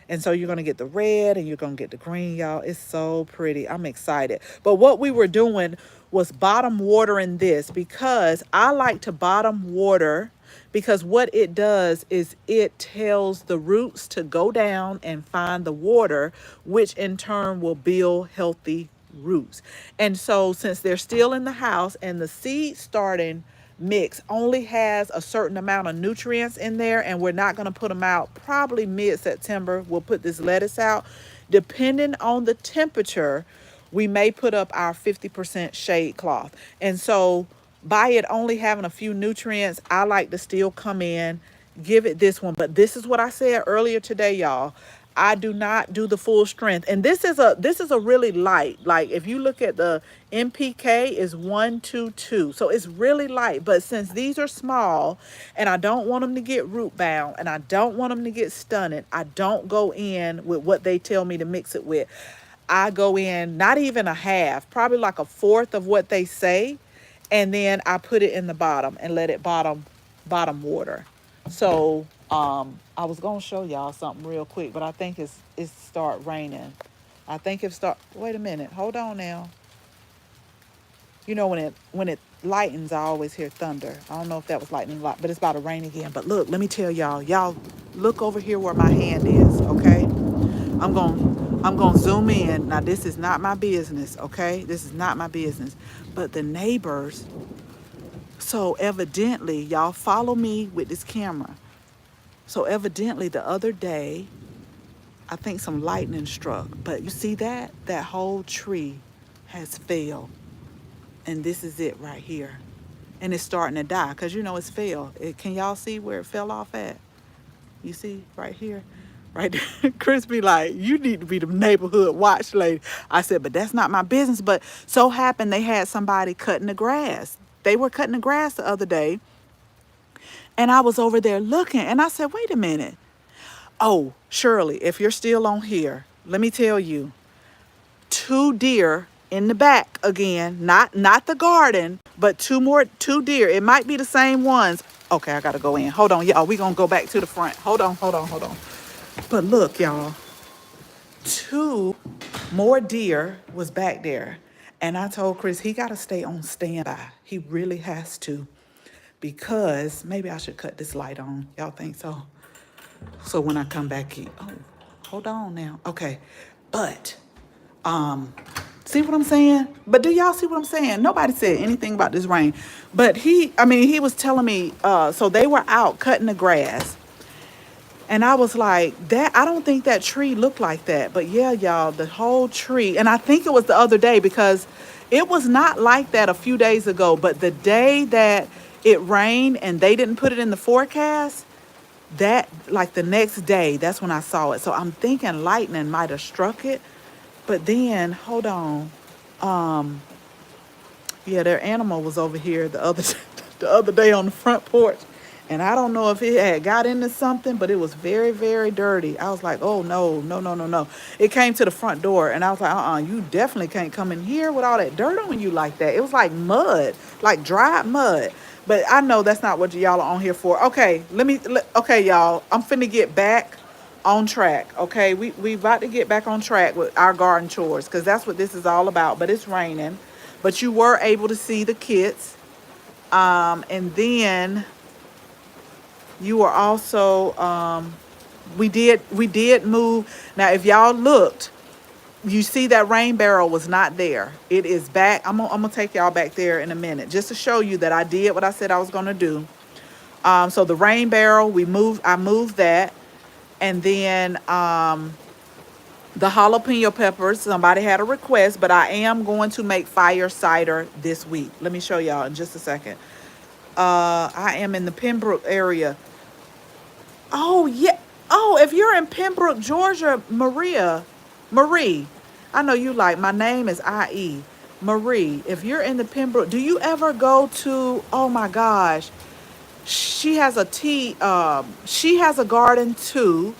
And so you're going to get the red and you're going to get the green, y'all. It's so pretty. I'm excited. But what we were doing was bottom watering this, because I like to bottom water, because what it does is it tells the roots to go down and find the water, which in turn will build healthy roots. And so since they're still in the house and the seed starting mix only has a certain amount of nutrients in there, and we're not going to put them out probably mid-September. We'll put this lettuce out. Depending on the temperature, we may put up our 50% shade cloth. And so by it only having a few nutrients, I like to still come in, give it this one. But this is what I said earlier today, y'all. I do not do the full strength. And this is a really light. Like if you look at the NPK is 122. So it's really light. But since these are small and I don't want them to get root bound and I don't want them to get stunted, I don't go in with what they tell me to mix it with. I go in not even a half, probably like a fourth of what they say. And then I put it in the bottom and let it bottom water. So I was gonna show y'all something real quick, but I think it's start raining. I think wait a minute, hold on now. When it lightens, I always hear thunder. I don't know if that was lightning, but it's about to rain again. But look, let me tell y'all look over here where my hand is, okay? I'm gonna zoom in. Now this is not my business, okay? This is not my business. But the neighbors, so evidently, y'all follow me with this camera. So evidently the other day, I think some lightning struck. But you see that? That whole tree has fell. And this is it right here. And it's starting to die because it's fell. Can y'all see where it fell off at? You see right here? Right there. Chris be like, you need to be the neighborhood watch lady. I said, but that's not my business. But so happened they had somebody cutting the grass. They were cutting the grass the other day. And I was over there looking, and I said, wait a minute. Oh, Shirley, if you're still on here, let me tell you, 2 deer in the back again, not the garden, but 2 deer. It might be the same ones. Okay, I gotta go in. Hold on, y'all. We gonna go back to the front. Hold on, hold on, hold on. But look, y'all, two more deer was back there. And I told Chris he gotta stay on standby. He really has to. Because maybe I should cut this light on. Y'all think so? So when I come back in. Oh, hold on now. Okay. But see what I'm saying? But do y'all see what I'm saying? Nobody said anything about this rain. But he was telling me, so they were out cutting the grass. And I was like, that I don't think that tree looked like that. But yeah, y'all, the whole tree. And I think it was the other day because it was not like that a few days ago. But the day that it rained and they didn't put it in the forecast, that like the next day, that's when I saw it. So I'm thinking lightning might have struck it. But then, hold on. Yeah, their animal was over here the other the other day on the front porch. And I don't know if it had got into something, but it was very, very dirty. I was like, oh, no, no, no, no, no. It came to the front door, and I was like, you definitely can't come in here with all that dirt on you like that. It was like mud, like dried mud. But I know that's not what y'all are on here for. Okay, okay, y'all. I'm finna get back on track, okay? We about to get back on track with our garden chores because that's what this is all about. But it's raining. But you were able to see the kits. And then you were also we did move. Now if y'all looked, you see that rain barrel was not there. It is back. I'm gonna take y'all back there in a minute just to show you that I did what I said I was gonna do. So the rain barrel, I moved that. And then the jalapeno peppers, somebody had a request, but I am going to make fire cider this week. Let me show y'all in just a second. I am in the Pembroke area. Oh, yeah. Oh, if you're in Pembroke, Georgia, Marie, I know you like, my name is IE. Marie, if you're in the Pembroke, do you ever go to, oh my gosh, she has she has a garden too.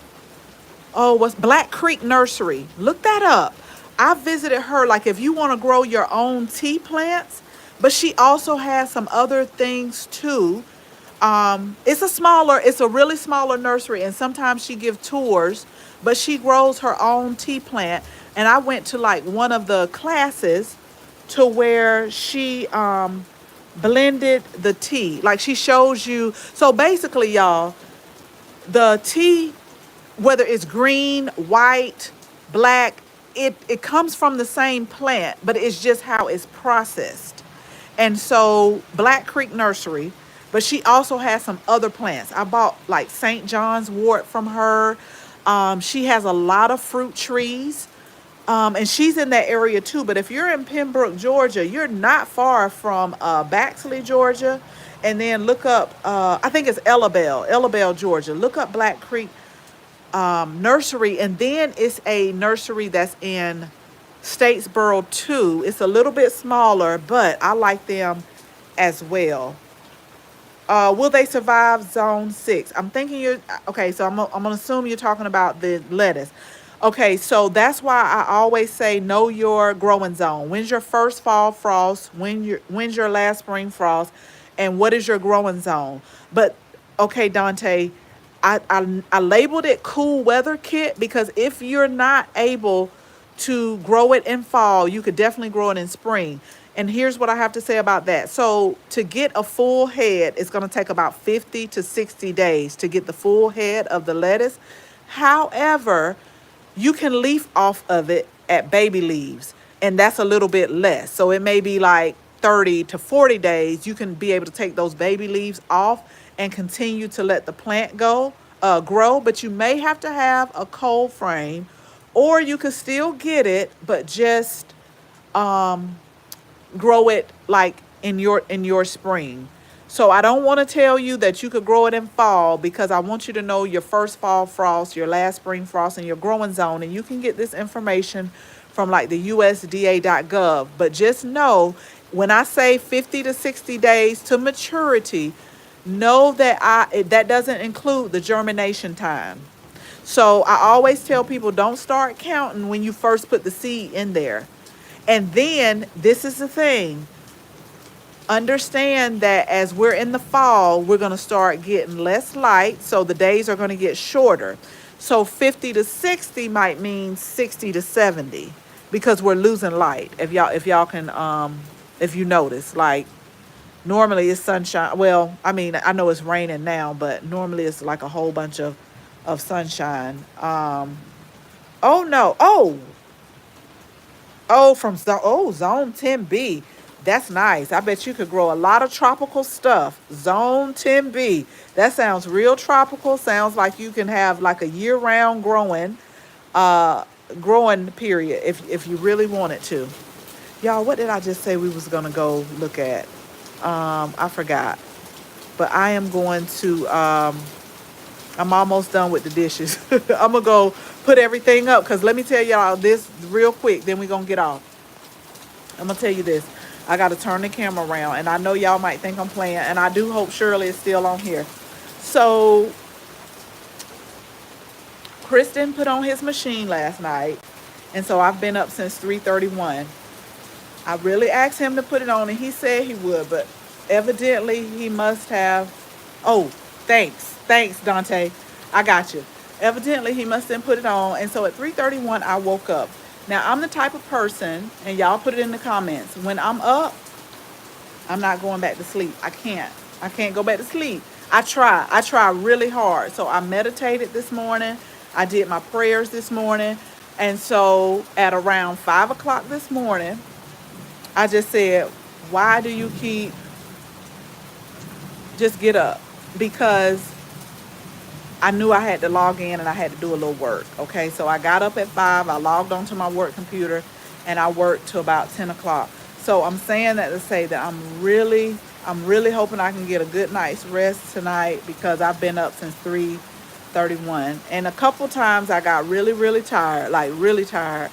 Oh, what's Black Creek Nursery? Look that up. I visited her, like if you want to grow your own tea plants, but she also has some other things too. It's a really smaller nursery, and sometimes she gives tours, but she grows her own tea plant. And I went to like one of the classes to where she blended the tea. Like she shows you. So basically, y'all, the tea, whether it's green, white, black, it comes from the same plant, but it's just how it's processed. And so Black Creek Nursery, but she also has some other plants. I bought like St. John's wort from her. She has a lot of fruit trees. And she's in that area too. But if you're in Pembroke, Georgia, you're not far from Baxley, Georgia. And then look up, I think it's Ellabelle, Georgia. Look up Black Creek Nursery. And then it's a nursery that's in Statesboro too. It's a little bit smaller, but I like them as well. Will they survive zone 6? I'm thinking okay, so I'm gonna assume you're talking about the lettuce. Okay, so that's why I always say know your growing zone. When's your first fall frost? When's your last spring frost? And what is your growing zone? But okay, Dante, I labeled it cool weather kit because if you're not able to grow it in fall, you could definitely grow it in spring. And here's what I have to say about that. So to get a full head, it's going to take about 50 to 60 days to get the full head of the lettuce. However, you can leaf off of it at baby leaves, and that's a little bit less. So it may be like 30 to 40 days. You can be able to take those baby leaves off and continue to let the plant grow, but you may have to have a cold frame, or you could still get it, but just grow it like in your spring. So I don't want to tell you that you could grow it in fall because I want you to know your first fall frost, your last spring frost, and your growing zone. And you can get this information from like the USDA.gov. But just know when I say 50 to 60 days to maturity, know that that doesn't include the germination time. So I always tell people don't start counting when you first put the seed in there. And then this is the thing. Understand that as we're in the fall, we're going to start getting less light, so the days are going to get shorter. So 50 to 60 might mean 60 to 70 because we're losing light. If y'all can if you notice, like normally it's sunshine. Well, I mean, I know it's raining now, but normally it's like a whole bunch of sunshine. Oh no. From zone 10B. That's nice. I bet you could grow a lot of tropical stuff. Zone 10B. That sounds real tropical. Sounds like you can have like a year-round uh growing period if you really wanted to. Y'all, what did I just say we was gonna go look at? I forgot. But I am going to I'm almost done with the dishes. I'm gonna go put everything up because let me tell y'all this real quick, then we're gonna get off. I'm gonna tell you this. I gotta turn the camera around, and I know y'all might think I'm playing, and I do hope Shirley is still on here. So Kristen put on his machine last night, and so I've been up since 3:31. I really asked him to put it on, and he said he would, but evidently he must have. Oh, thanks, Dante. I got you. Evidently he must have put it on, and so at 3:31 I woke up. Now I'm the type of person, and y'all put it in the comments. When I'm up, I'm not going back to sleep. I can't. I can't go back to sleep. I try. I try really hard. So I meditated this morning. I did my prayers this morning, and so at around 5 o'clock this morning, I just said, why do you keep, just get up? Because I knew I had to log in and I had to do a little work. Okay, so I got up at 5, I logged onto my work computer, and I worked till about 10 o'clock. So I'm saying that to say that I'm really hoping I can get a good night's rest tonight because I've been up since 3:31. And a couple times I got really tired, like really tired.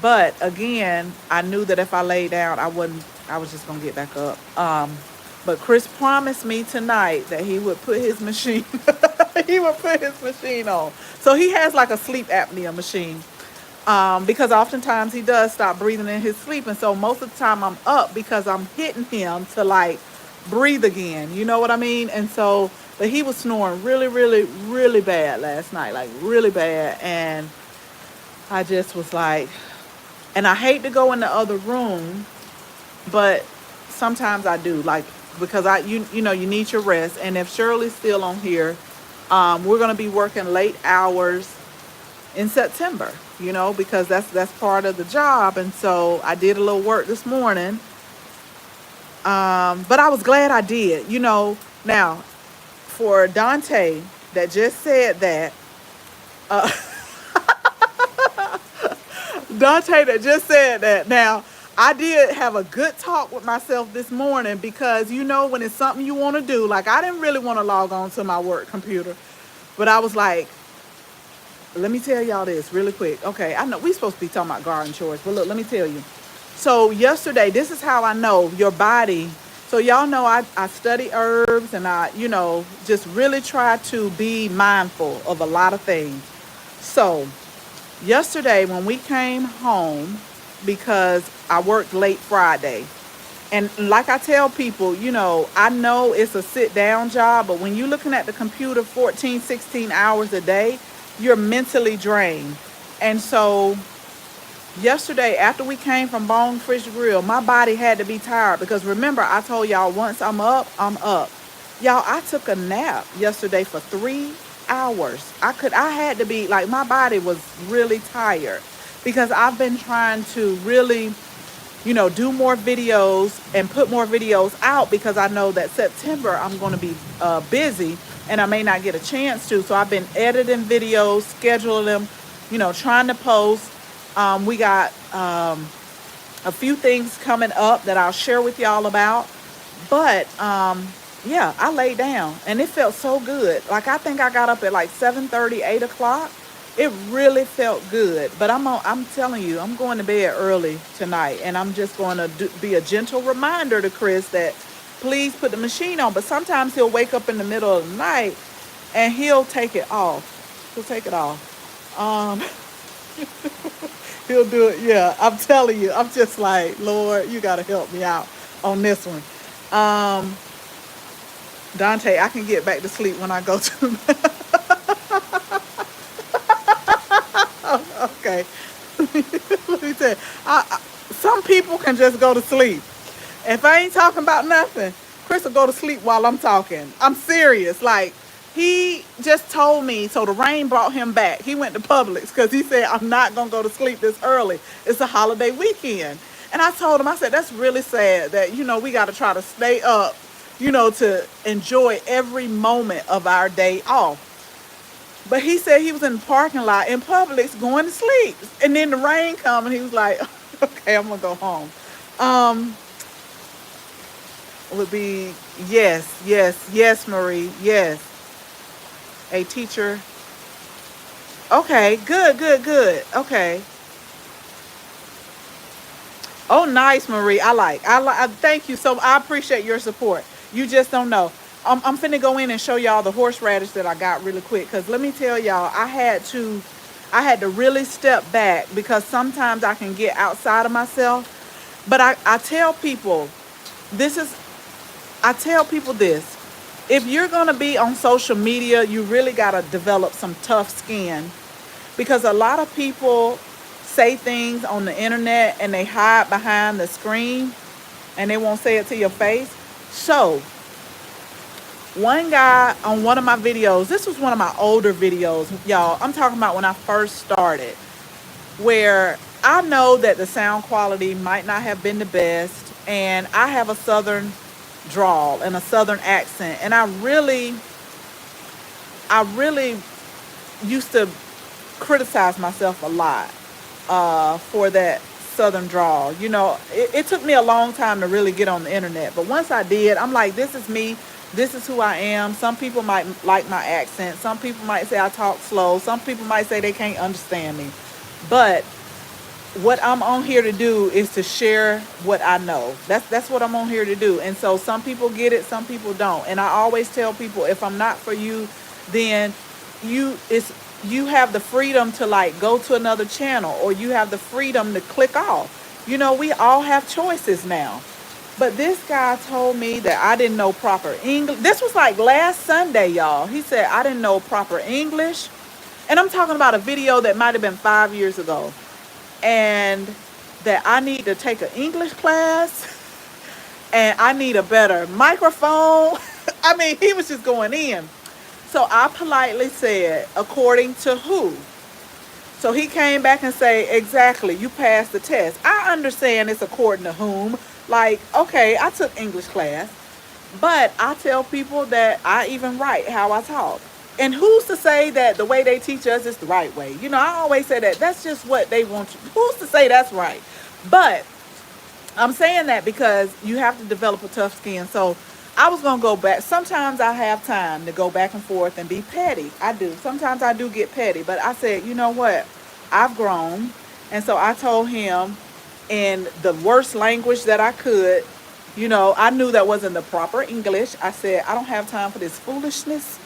But again, I knew that if I laid down, I was just gonna get back up. But Chris promised me tonight that he would put his machine he would put his machine on. So he has like a sleep apnea machine. Because oftentimes he does stop breathing in his sleep. And so most of the time I'm up because I'm hitting him to like breathe again. You know what I mean? And so, but he was snoring really bad last night, like really bad. And I just was like, and I hate to go in the other room, but sometimes I do, like, because you know, you need your rest. And if Shirley's still on here, we're going to be working late hours in September, you know, because that's part of the job. And so I did a little work this morning. But I was glad I did, you know. Now, for Dante that just said that, Dante that just said that. Now, I did have a good talk with myself this morning because, you know, when it's something you want to do, like I didn't really want to log on to my work computer, but I was like, let me tell y'all this really quick. Okay, I know we supposed to be talking about garden chores, but look, let me tell you. So yesterday, this is how I know your body. So y'all know I study herbs and I, you know, just really try to be mindful of a lot of things. So yesterday when we came home, because I worked late Friday, and like I tell people, you know, I know it's a sit down job, but when you're looking at the computer 14, 16 hours a day, you're mentally drained. And so yesterday, after we came from Bonefish Grill, my body had to be tired because remember, I told y'all once I'm up, I'm up. Y'all, I took a nap yesterday for 3 hours. I had to be like, my body was really tired because I've been trying to really, you know, do more videos and put more videos out because I know that September I'm going to be busy and I may not get a chance to. So I've been editing videos, scheduling them, you know, trying to post. We got a few things coming up that I'll share with y'all about. But yeah, I laid down and it felt so good. Like I think I got up at like 7:30, 8 o'clock. It really felt good. But I'm telling you, I'm going to bed early tonight, and I'm just going to be a gentle reminder to Chris that please put the machine on. But sometimes he'll wake up in the middle of the night and he'll take it off. He'll take it off. He'll do it. Yeah, I'm telling you. I'm just like, Lord, you got to help me out on this one. Um, Dante, I can get back to sleep when I go to. Okay. Let me tell you, some people can just go to sleep. If I ain't talking about nothing, Chris will go to sleep while I'm talking. I'm serious. Like, he just told me, so the rain brought him back. He went to Publix because he said, I'm not going to go to sleep this early. It's a holiday weekend. And I told him, I said, that's really sad that, we got to try to stay up, to enjoy every moment of our day off. But he said he was in the parking lot in Publix going to sleep. And then the rain come and he was like, okay, I'm going to go home. Um, would be yes, yes, yes, Marie, yes. A teacher. Okay, good, good, good. Okay. Oh, nice, Marie. I thank you. So I appreciate your support. You just don't know. I'm finna go in and show y'all the horseradish that I got really quick. Cause let me tell y'all, I had to really step back because sometimes I can get outside of myself. But I tell people, this is I tell people this. If you're going to be on social media, you really got to develop some tough skin because a lot of people say things on the internet and they hide behind the screen and they won't say it to your face. So, one guy on one of my videos, this was one of my older videos, y'all. I'm talking about when I first started, where I know that the sound quality might not have been the best, and I have a southern drawl and a southern accent, and I really used to criticize myself a lot for that southern drawl. It took me a long time to really get on the internet, but once I did, I'm like, this is me. This is who I am. Some people might like my accent. Some people might say I talk slow. Some people might say they can't understand me. But what I'm on here to do is to share what I know. That's what I'm on here to do. And so some people get it, some people don't. And I always tell people, if I'm not for you, then you have the freedom to like go to another channel, or you have the freedom to click off. We all have choices now. But this guy told me that I didn't know proper English. This was like last Sunday, y'all. He said I didn't know proper English. And I'm talking about a video that might have been 5 years ago, and that I need to take an English class and I need a better microphone. I mean, he was just going in. So I politely said, according to who? So he came back and say, exactly, you passed the test. I understand it's according to whom. Like, okay, I took English class, but I tell people that I even write how I talk. And who's to say that the way they teach us is the right way? I always say that that's just what they want you. Who's to say that's right? But I'm saying that because you have to develop a tough skin. So I was going to go back. Sometimes I have time to go back and forth and be petty. I do. Sometimes I do get petty. But I said, you know what? I've grown. And so I told him in the worst language that I could. I knew that wasn't the proper English. I said, I don't have time for this foolishness.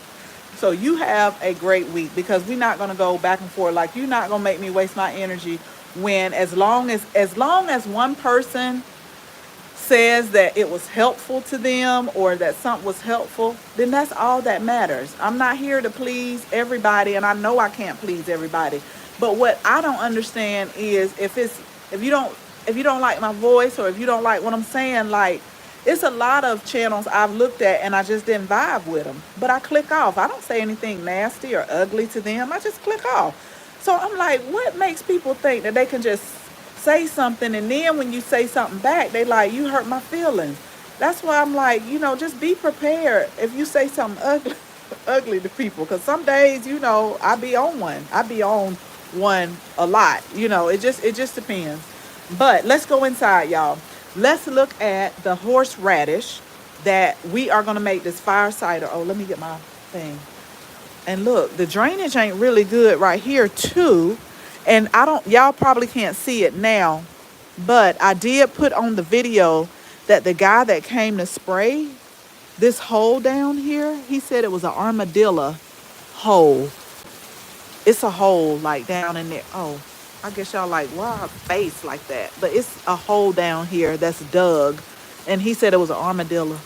So you have a great week, because we're not going to go back and forth. Like, you're not going to make me waste my energy when as long as one person says that it was helpful to them, or that something was helpful, then that's all that matters. I'm not here to please everybody, and I know I can't please everybody. But what I don't understand is if you don't like my voice, or if you don't like what I'm saying, like, it's a lot of channels I've looked at and I just didn't vibe with them. But I click off. I don't say anything nasty or ugly to them. I just click off. So I'm like, what makes people think that they can just say something, and then when you say something back, they like, you hurt my feelings? That's why I'm like, just be prepared if you say something ugly, ugly to people. Because some days, I be on one. I be on one a lot. It just depends. But let's go inside, y'all. Let's look at the horseradish that we are going to make this fire cider. Oh, let me get my thing. And look, the drainage ain't really good right here too. And y'all probably can't see it now, but I did put on the video that the guy that came to spray this hole down here, he said it was an armadillo hole. It's a hole like down in there. Oh, I guess y'all like, why a face like that? But it's a hole down here that's dug, And he said it was an armadillo.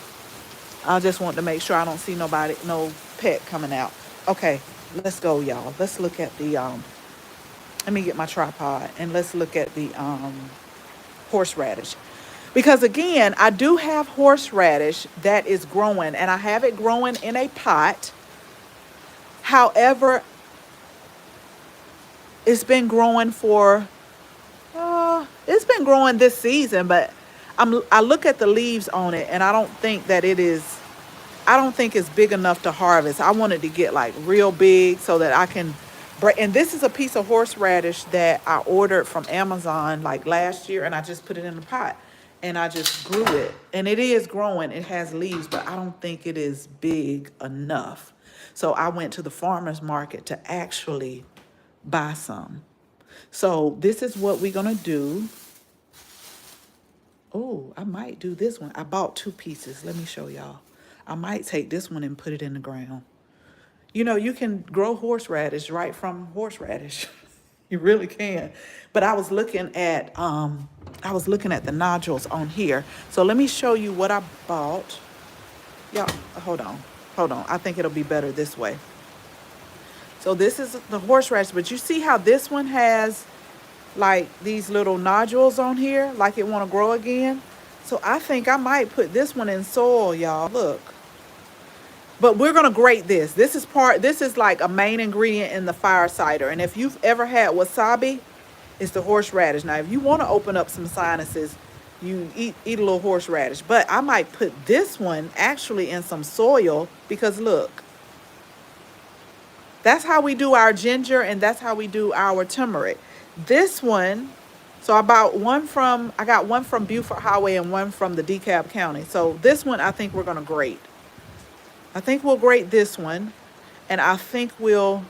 I just want to make sure I don't see nobody, no pet coming out. Okay, let's go, y'all. Let's look at the let me get my tripod and let's look at the horseradish. Because again, I do have horseradish that is growing, and I have it growing in a pot. However, it's been growing for it's been growing this season, but I look at the leaves on it and I don't think that it is, I don't think it's big enough to harvest. I wanted to get like real big so that I can break. And this is a piece of horseradish that I ordered from Amazon like last year, and I just put it in the pot and I just grew it. And it is growing. It has leaves, but I don't think it is big enough. So I went to the farmer's market to actually buy some. So this is what we're gonna do. Oh, I might do this one. I bought 2 pieces. Let me show y'all. I might take this one and put it in the ground. You know, you can grow horseradish right from horseradish. You really can. But I was looking at the nodules on here. So let me show you what I bought. Y'all, hold on. Hold on. I think it'll be better this way. So this is the horseradish, but you see how this one has like these little nodules on here, like it want to grow again. So I think I might put this one in soil, y'all. Look. But we're gonna grate this. This is like a main ingredient in the fire cider. And if you've ever had wasabi, it's the horseradish. Now, if you want to open up some sinuses, you eat a little horseradish. But I might put this one actually in some soil because look, that's how we do our ginger and that's how we do our turmeric. This one, so I got one from Beaufort Highway and one from the DeKalb County. So this one I think we're gonna grate. I think we'll grate this one, and I think we're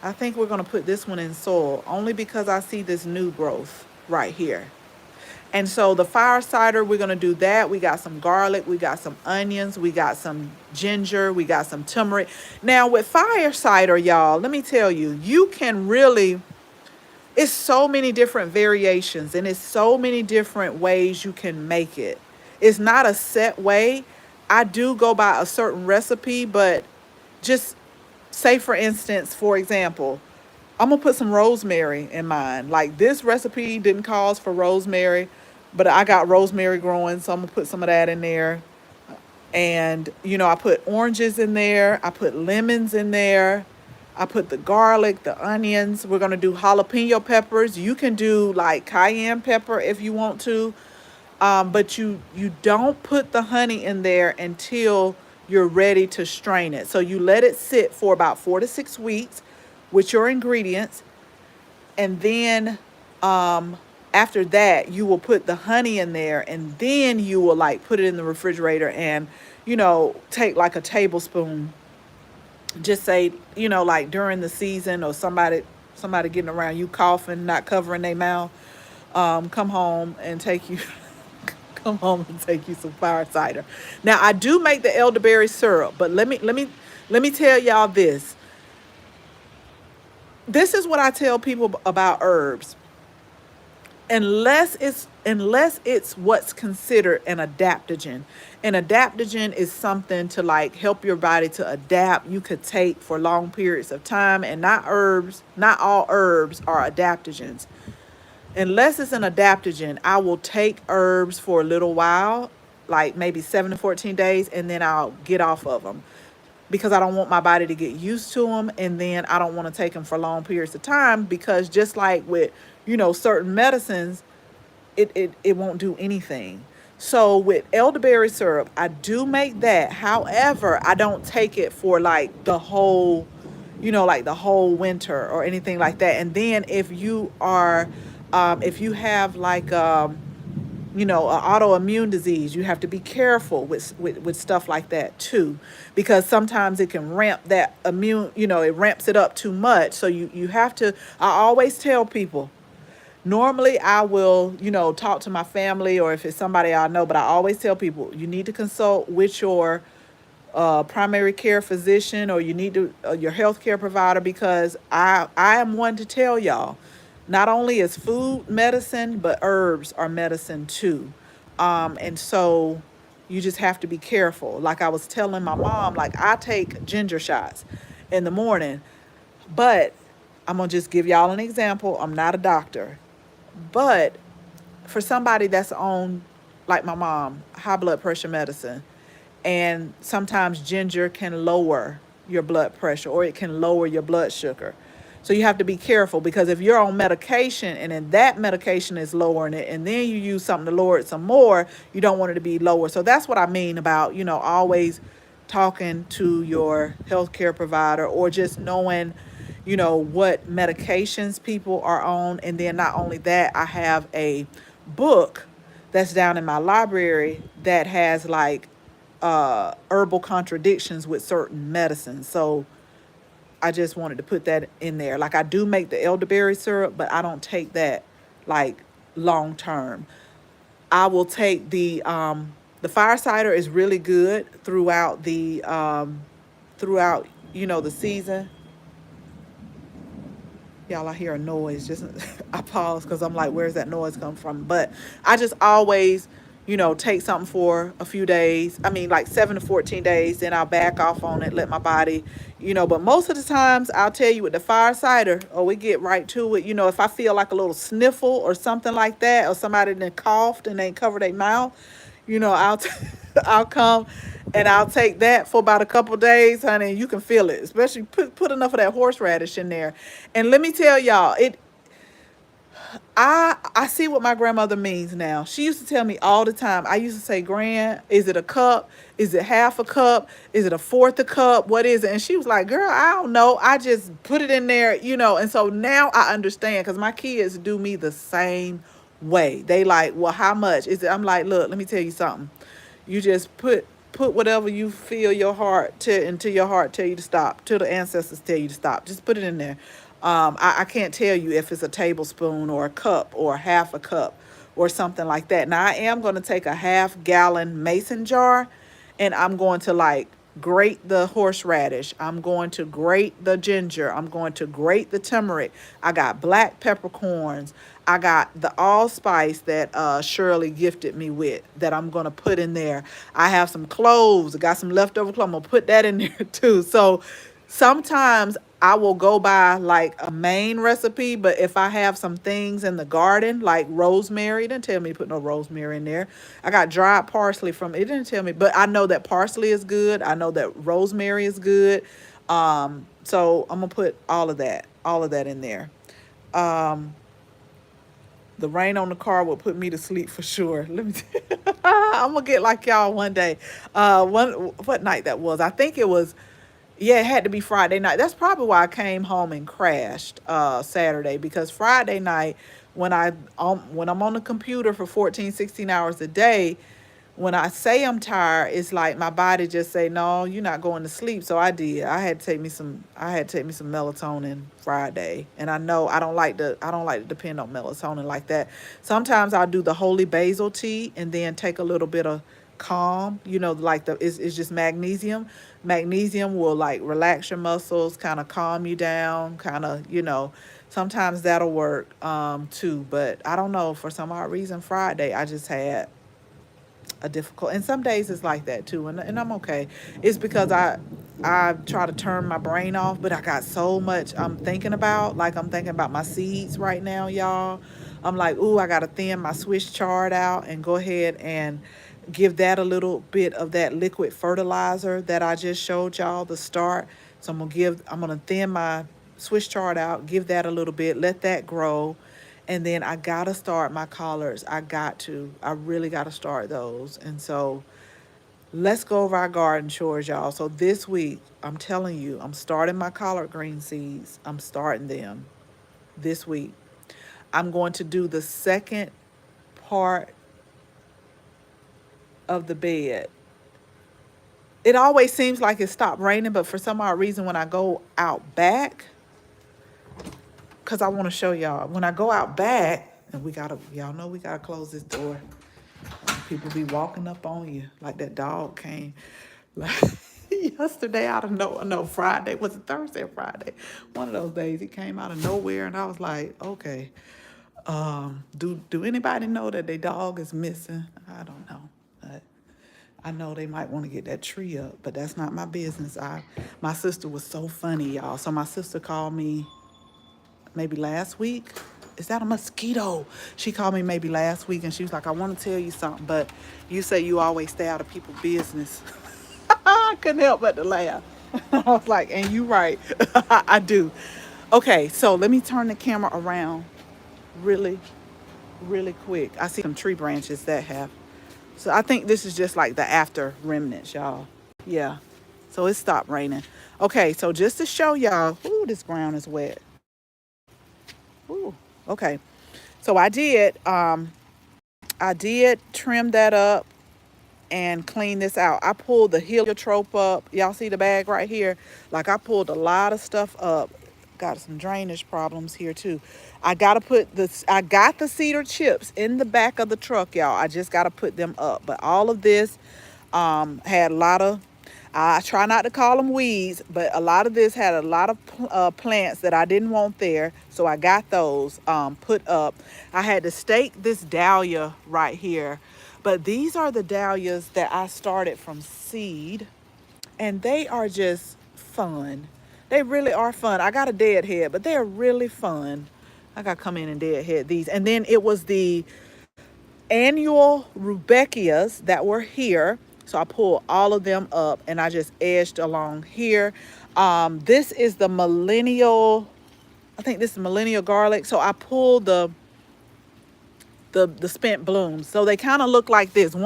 gonna put this one in soil only because I see this new growth right here. And so the fire cider, we're gonna do that. We got some garlic, we got some onions, we got some ginger, we got some turmeric. Now with fire cider, y'all, let me tell you, you can really, it's so many different variations and it's so many different ways you can make it. It's not a set way. I do go by a certain recipe, but just say for instance, for example, I'm gonna put some rosemary in mine. Like this recipe didn't call for rosemary, but I got rosemary growing, so I'm gonna put some of that in there. And you know, I put oranges in there, I put lemons in there, I put the garlic, the onions. We're gonna do jalapeno peppers. You can do like cayenne pepper if you want to, but you don't put the honey in there until you're ready to strain it. So you let it sit for about 4 to 6 weeks with your ingredients, and then after that you will put the honey in there, and then you will like put it in the refrigerator and you know take like a tablespoon. Just say, you know, like during the season or somebody getting around you coughing, not covering their mouth, come home and take you come home and take you some fire cider. Now I do make the elderberry syrup, but let me tell y'all this. This is what I tell people about herbs. Unless it's what's considered an adaptogen. An adaptogen is something to like help your body to adapt. You could take for long periods of time, and not all herbs are adaptogens. Unless it's an adaptogen, I will take herbs for a little while, like maybe 7 to 14 days, and then I'll get off of them because I don't want my body to get used to them, and then I don't want to take them for long periods of time because just like with, you know, certain medicines, it won't do anything. So with elderberry syrup, I do make that. However, I don't take it for like the whole, you know, like the whole winter or anything like that. And then if you have like you know, an autoimmune disease, you have to be careful with stuff like that too, because sometimes it can ramp that immune, you know, it ramps it up too much. So you have to, I always tell people, normally I will, you know, talk to my family or if it's somebody I know, but I always tell people you need to consult with your primary care physician, or you need to your healthcare provider, because I am one to tell y'all, not only is food medicine, but herbs are medicine too. And so you just have to be careful. Like I was telling my mom, like I take ginger shots in the morning, but I'm gonna just give y'all an example. I'm not a doctor, but for somebody that's on, like my mom, high blood pressure medicine, and sometimes ginger can lower your blood pressure or it can lower your blood sugar. So you have to be careful, because if you're on medication and then that medication is lowering it and then you use something to lower it some more, you don't want it to be lower. So that's what I mean about, always talking to your healthcare provider, or just knowing, what medications people are on. And then not only that, I have a book that's down in my library that has like herbal contradictions with certain medicines. So I just wanted to put that in there. Like I do make the elderberry syrup, but I don't take that like long term. I will take the fire cider is really good throughout the season. Y'all, I hear a noise. Just I pause because I'm like, where's that noise come from? But I just always, take something for a few days. I mean, like 7 to 14 days. Then I'll back off on it, let my body, But most of the times, I'll tell you with the fire cider, or we get right to it. If I feel like a little sniffle or something like that, or somebody then coughed and they cover their mouth, I'll I'll come and I'll take that for about a couple days, honey, and you can feel it. Especially put enough of that horseradish in there. And let me tell y'all, I see what my grandmother means now. She used to tell me all the time. I used to say, Gran, is it a cup? Is it half a cup? Is it a fourth a cup? What is it? And she was like, girl, I don't know. I just put it in there, And so now I understand, because my kids do me the same way. They like, well, how much is it? I'm like, look, let me tell you something. You just put whatever you feel your heart to, until your heart tell you to stop, till the ancestors tell you to stop. Just put it in there. I can't tell you if it's a tablespoon or a cup or half a cup or something like that. Now I am going to take a half-gallon mason jar, and I'm going to like grate the horseradish. I'm going to grate the ginger. I'm going to grate the turmeric. I got black peppercorns. I got the allspice that Shirley gifted me with that I'm going to put in there. I have some cloves. I got some leftover cloves. I'm going to put that in there too. So sometimes I will go by like a main recipe, but if I have some things in the garden, like rosemary, it didn't tell me to put no rosemary in there. I got dried parsley from, it didn't tell me, but I know that parsley is good. I know that rosemary is good. So I'm gonna put all of that in there. Um, the rain on the car will put me to sleep for sure. Let me. I'm gonna get like y'all one day. What night that was? I think it was. Yeah, it had to be Friday night. That's probably why I came home and crashed Saturday, because Friday night when I'm on the computer for 14, 16 hours a day, when I say I'm tired, it's like my body just say, no, you're not going to sleep. So I did. I had to take me some melatonin Friday. And I know I don't like to depend on melatonin like that. Sometimes I'll do the holy basil tea and then take a little bit of calm, like it's just magnesium. Magnesium will like relax your muscles, kind of calm you down, kind of, sometimes that'll work too. But I don't know, for some odd reason Friday I just had a difficult, and some days it's like that too, and I'm okay. It's because I try to turn my brain off, but I got so much I'm thinking about. Like I'm thinking about my seeds right now, y'all. I'm like, ooh, I gotta thin my Swiss chard out and go ahead and give that a little bit of that liquid fertilizer that I just showed y'all the start. So I'm gonna thin my Swiss chard out, give that a little bit, let that grow. And then I gotta start my collards. I really gotta start those. And so let's go over our garden chores, y'all. So this week, I'm telling you, I'm starting my collard green seeds. I'm starting them this week. I'm going to do the second part of the bed. It always seems like it stopped raining, but for some odd reason, when I go out back, because I want to show y'all, when I go out back, and y'all know we gotta close this door. People be walking up on you like that dog came like yesterday out of no Friday. Was it Thursday or Friday? One of those days he came out of nowhere and I was like, okay. Do anybody know that their dog is missing? I don't know. But I know they might want to get that tree up, but that's not my business. My sister was so funny, y'all. So my sister called me maybe last week. Is that a mosquito? She called me maybe last week and she was like, I want to tell you something, but you say you always stay out of people's business. I couldn't help but to laugh. I was like, and you right. I do. Okay, so let me turn the camera around really, really quick. I see some tree branches that have. So I think this is just like the after remnants, y'all. Yeah. So it stopped raining. Okay, so just to show y'all, ooh, this ground is wet. Ooh, okay. So I did trim that up and clean this out. I pulled the heliotrope up. Y'all see the bag right here? Like I pulled a lot of stuff up. Got some drainage problems here too. I got the cedar chips in the back of the truck, y'all. I just gotta put them up. But all of this had a lot of, I try not to call them weeds, but a lot of this had a lot of plants that I didn't want there. So I got those put up. I had to stake this dahlia right here. But these are the dahlias that I started from seed. And they are just fun. They really are fun. I got a deadhead, but they're really fun. I got to come in and deadhead these. And then it was the annual rudbeckias that were here. So I pulled all of them up and I just edged along here. This is the millennial, I think this is millennial garlic. So I pulled the spent blooms. So they kind of look like this.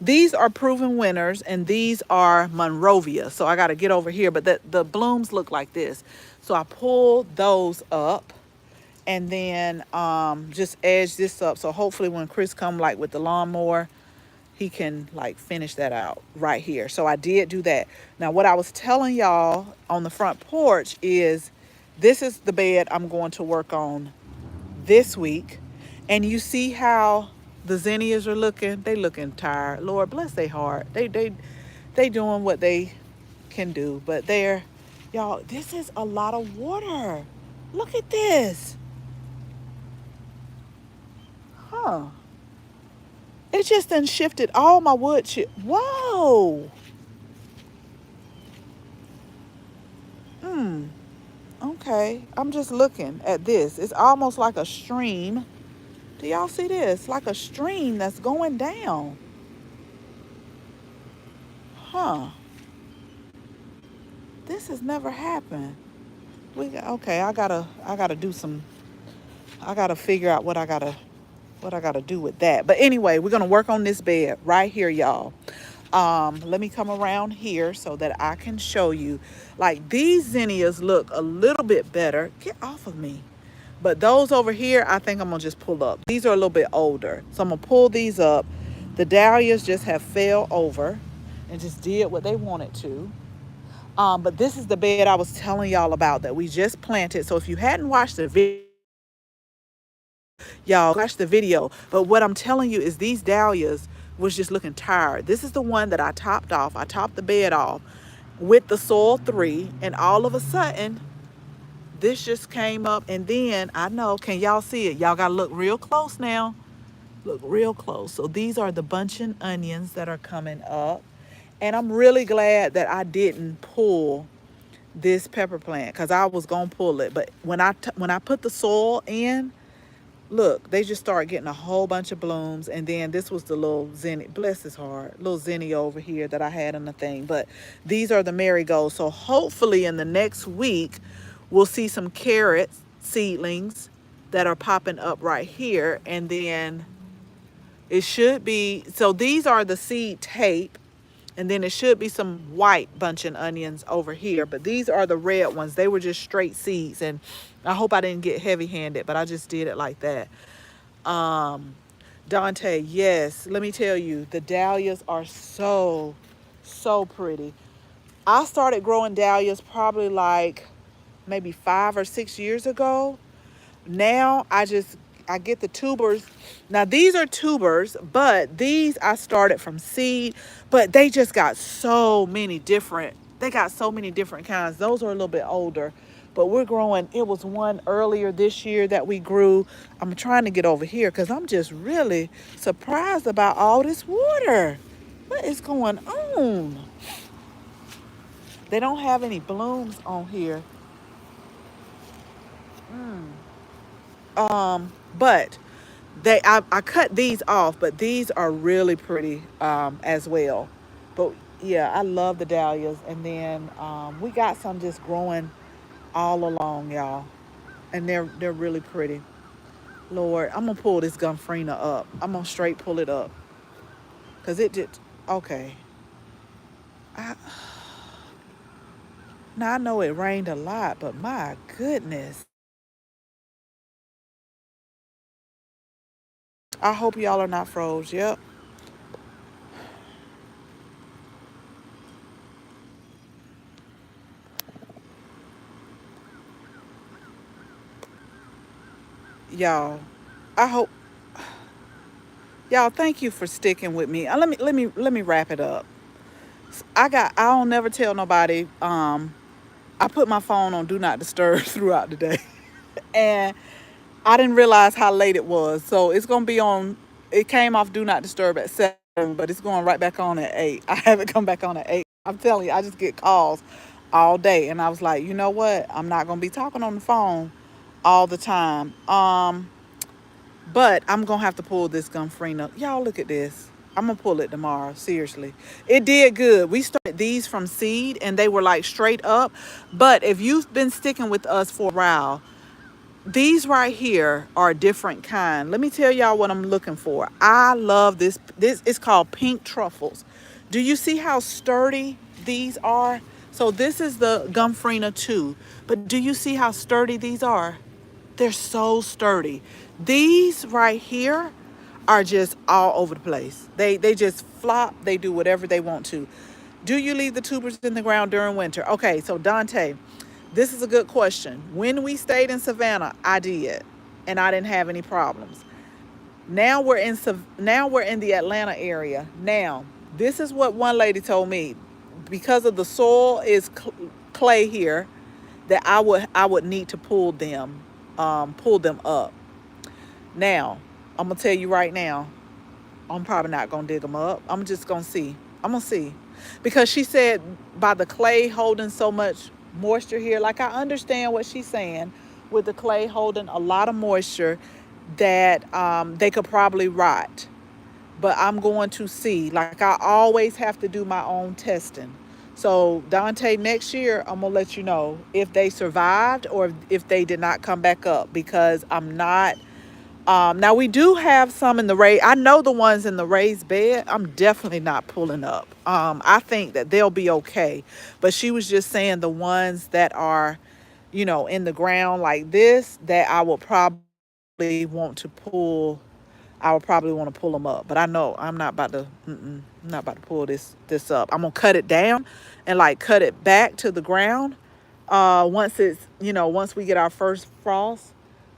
These are proven winners and these are Monrovia. So I got to get over here, but the blooms look like this. So I pulled those up and then just edge this up. So hopefully when Chris come like with the lawnmower, he can like finish that out right here. So I did do that. Now what I was telling y'all on the front porch is this is the bed I'm going to work on this week. And you see how the zinnias are looking? They looking tired. Lord bless their heart. They doing what they can do. But y'all, this is a lot of water. Look at this. Huh. It just done shifted all my wood chip. Whoa. Okay. I'm just looking at this. It's almost like a stream. Do y'all see this? Like a stream that's going down. Huh. This has never happened. Okay, I gotta do some, I gotta figure out what I gotta do with that. But anyway, we're gonna work on this bed right here, y'all. Let me come around here so that I can show you. Like these zinnias look a little bit better. Get off of me. But those over here, I think I'm gonna just pull up. These are a little bit older. So I'm gonna pull these up. The dahlias just have fell over and just did what they wanted to. But this is the bed I was telling y'all about that we just planted. So if you hadn't watched the video, y'all watch the video. But what I'm telling you is these dahlias was just looking tired. This is the one that I topped off. I topped the bed off with the soil 3, and all of a sudden this just came up. And then I know, can y'all see it? Y'all gotta look real close now. Look real close. So these are the bunching onions that are coming up. And I'm really glad that I didn't pull this pepper plant because I was gonna pull it. But when I put the soil in, look, they just started getting a whole bunch of blooms. And then this was the little zinnia, bless his heart, little zinnia over here that I had in the thing. But these are the marigolds. So hopefully in the next week, we'll see some carrot seedlings that are popping up right here. And then it should be, so these are the seed tape. And then it should be some white bunching onions over here. But these are the red ones. They were just straight seeds. And I hope I didn't get heavy-handed, but I just did it like that. Dante, yes. Let me tell you, the dahlias are so, so pretty. I started growing dahlias probably like maybe 5 or 6 years ago. Now I get the tubers. Now these are tubers, but these I started from seed, but they just got so many different, they got so many different kinds. Those are a little bit older, but we're growing. It was one earlier this year that we grew. I'm trying to get over here because I'm just really surprised about all this water. What is going on? They don't have any blooms on here. But I cut these off, but these are really pretty as well. But yeah, I love the dahlias. And then we got some just growing all along, y'all. And they're really pretty. Lord, I'm gonna pull this Gumfrina up. I'm gonna straight pull it up. Cause it did okay. I Now I know it rained a lot, but my goodness. I hope y'all are not froze. Yep. Y'all. I hope y'all thank you for sticking with me. Let me wrap it up. I don't never tell nobody. I put my phone on do not disturb throughout the day. And I didn't realize how late it was. So it's gonna be on. It came off do not disturb at 7, but it's going right back on at 8. I haven't come back on at 8. I'm telling you, I just get calls all day, and I was like, you know what? I'm not gonna be talking on the phone all the time. But I'm gonna have to pull this Gumfrina. Y'all look at this. I'm gonna pull it tomorrow. Seriously, it did good. We started these from seed, and they were like straight up. But if you've been sticking with us for a while, these right here are a different kind. Let me tell y'all what I'm looking for. I love this. This is called pink truffles. Do you see how sturdy these are? So this is the Gumfrina 2. But do you see how sturdy these are? They're so sturdy. These right here are just all over the place. They just flop. They do whatever they want to. Do you leave the tubers in the ground during winter? Okay, so Dante, this is a good question. When we stayed in Savannah, I did, and I didn't have any problems. Now we're in the Atlanta area. Now, this is what one lady told me. Because of the soil is clay here, that I would need to pull them up. Now, I'm gonna tell you right now, I'm probably not gonna dig them up. I'm just gonna see. I'm gonna see, because she said by the clay holding so much moisture here, like I understand what she's saying with the clay holding a lot of moisture, that they could probably rot. But I'm going to see. Like I always have to do my own testing. So Dante, next year I'm gonna let you know if they survived or if they did not come back up, because I'm not. Now we do have some in the raised. I know the ones in the raised bed. I'm definitely not pulling up. I think that they'll be okay. But she was just saying the ones that are, in the ground like this, that want to pull. I would probably want to pull them up. But I know I'm not about to. I'm not about to pull this up. I'm gonna cut it down, and like cut it back to the ground. Once we get our first frost.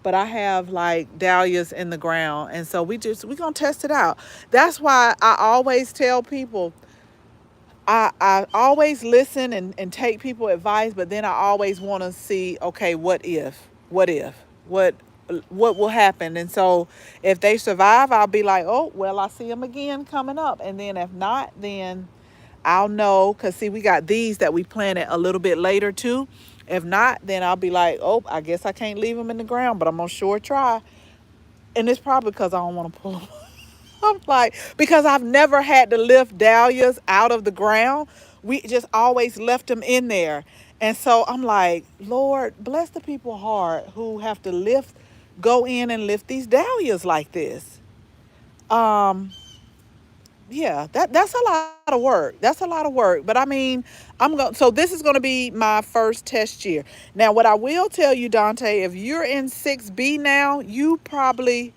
But I have like dahlias in the ground, and so we gonna test it out. That's why I always tell people. I always listen and take people advice, but then I always want to see, okay, what what will happen. And so if they survive, I'll be like, oh well, I see them again coming up. And then if not, then I'll know, because see, we got these that we planted a little bit later too. If not, then I'll be like, oh, I guess I can't leave them in the ground, but I'm gonna sure try. And it's probably because I don't want to pull them. I'm like, because I've never had to lift dahlias out of the ground. We just always left them in there. And so I'm like, Lord, bless the people heart who have to go in and lift these dahlias like this. Um, yeah, that's a lot of work. That's a lot of work. But I mean, so this is gonna be my first test year. Now, what I will tell you, Dante, if you're in 6B now, you probably